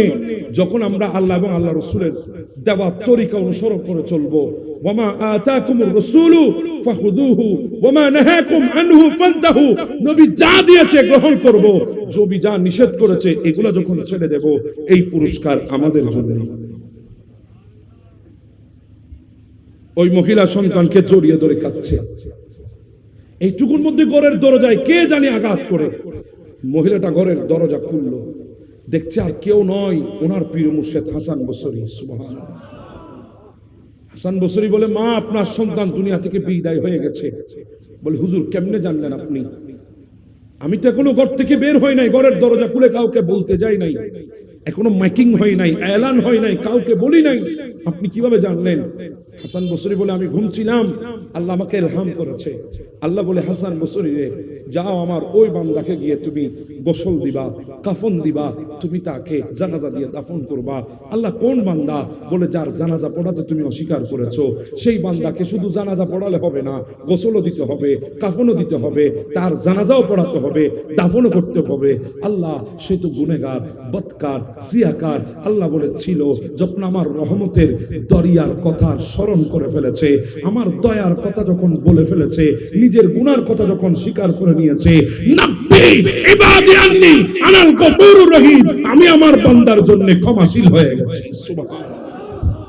যখন আমরা আল্লাহ এবং আল্লাহ রাসূলের দেওয়া তরিকা অনুসরণ করে চলবো। ওয়ামা আতাকুমুর রাসূলু ফাখুযুহু ওয়ামা নাহাকুম আনহু ফান্তাহু, নবী যা দিয়েছে গ্রহণ করব, নবী যা নিষেধ করেছে এগুলা যখন ছেড়ে দেব, এই পুরস্কার আমাদের জন্য। ওই মহিলা সন্তানকে জড়িয়ে ধরে কাঁদছে, এইটুকুর মধ্যে ঘরের দরজায় কে জানি আঘাত করে। মহিলাটা ঘরের দরজা খুললো, দেখছে আর কেউ নয়, ওনার পীর মুর্শিদ হাসান বসরি। সুবহানাল্লাহ। হাসান বসরি বলে, মা আপনার সন্তান দুনিয়া থেকে বিদায় হয়ে গেছে। বলে, হুজুর কেমনে জানলেন আপনি? আমি তো এখনো ঘর থেকে বের হই নাই, ঘরের দরজা খুলে কাউকে বলতে যাই নাই, এখনো মাইকিং হয় নাই, এলান হয় নাই, কাউকে বলি নাই, আপনি কিভাবে জানলেন? হাসান বসরি বলে, আমি ঘুমছিলাম, আল্লাহ আমাকে ইলহাম করেছে। আল্লাহ বলে, হাসান বসরি রে, যাও আমার ওই বান্দাকে গিয়ে তুমি গোসল দিবা, কাফন দিবা, তুমি তাকে জানাজা দিয়ে দাফন করবা। আল্লাহ কোন বান্দা? বলে, যার জানাজা পড়াতে তুমি অস্বীকার করেছো, সেই বান্দাকে শুধু জানাজা পড়ালে হবে না, গোসলও দিতে হবে, কাফনও দিতে হবে, তার জানাজাও পড়াতে হবে, দাফনও করতে হবে। আল্লাহ সে তো গুনেগার, বদকার, জিয়াকার। আল্লাহ বলেছিল, যখন আমার রহমতের দরিয়ার কথা স্মরণ করে ফেলেছে, আমার দয়ার কথা যখন বলে ফেলেছে, নিজের গুনার কথা যখন স্বীকার করে নিয়েছে, নাব্বি ইবাদি আন্নী আনাল গফুরুর রহিম, আমি আমার বান্দার জন্য ক্ষমাশীল হয়ে গেছি। সুবহানাল্লাহ।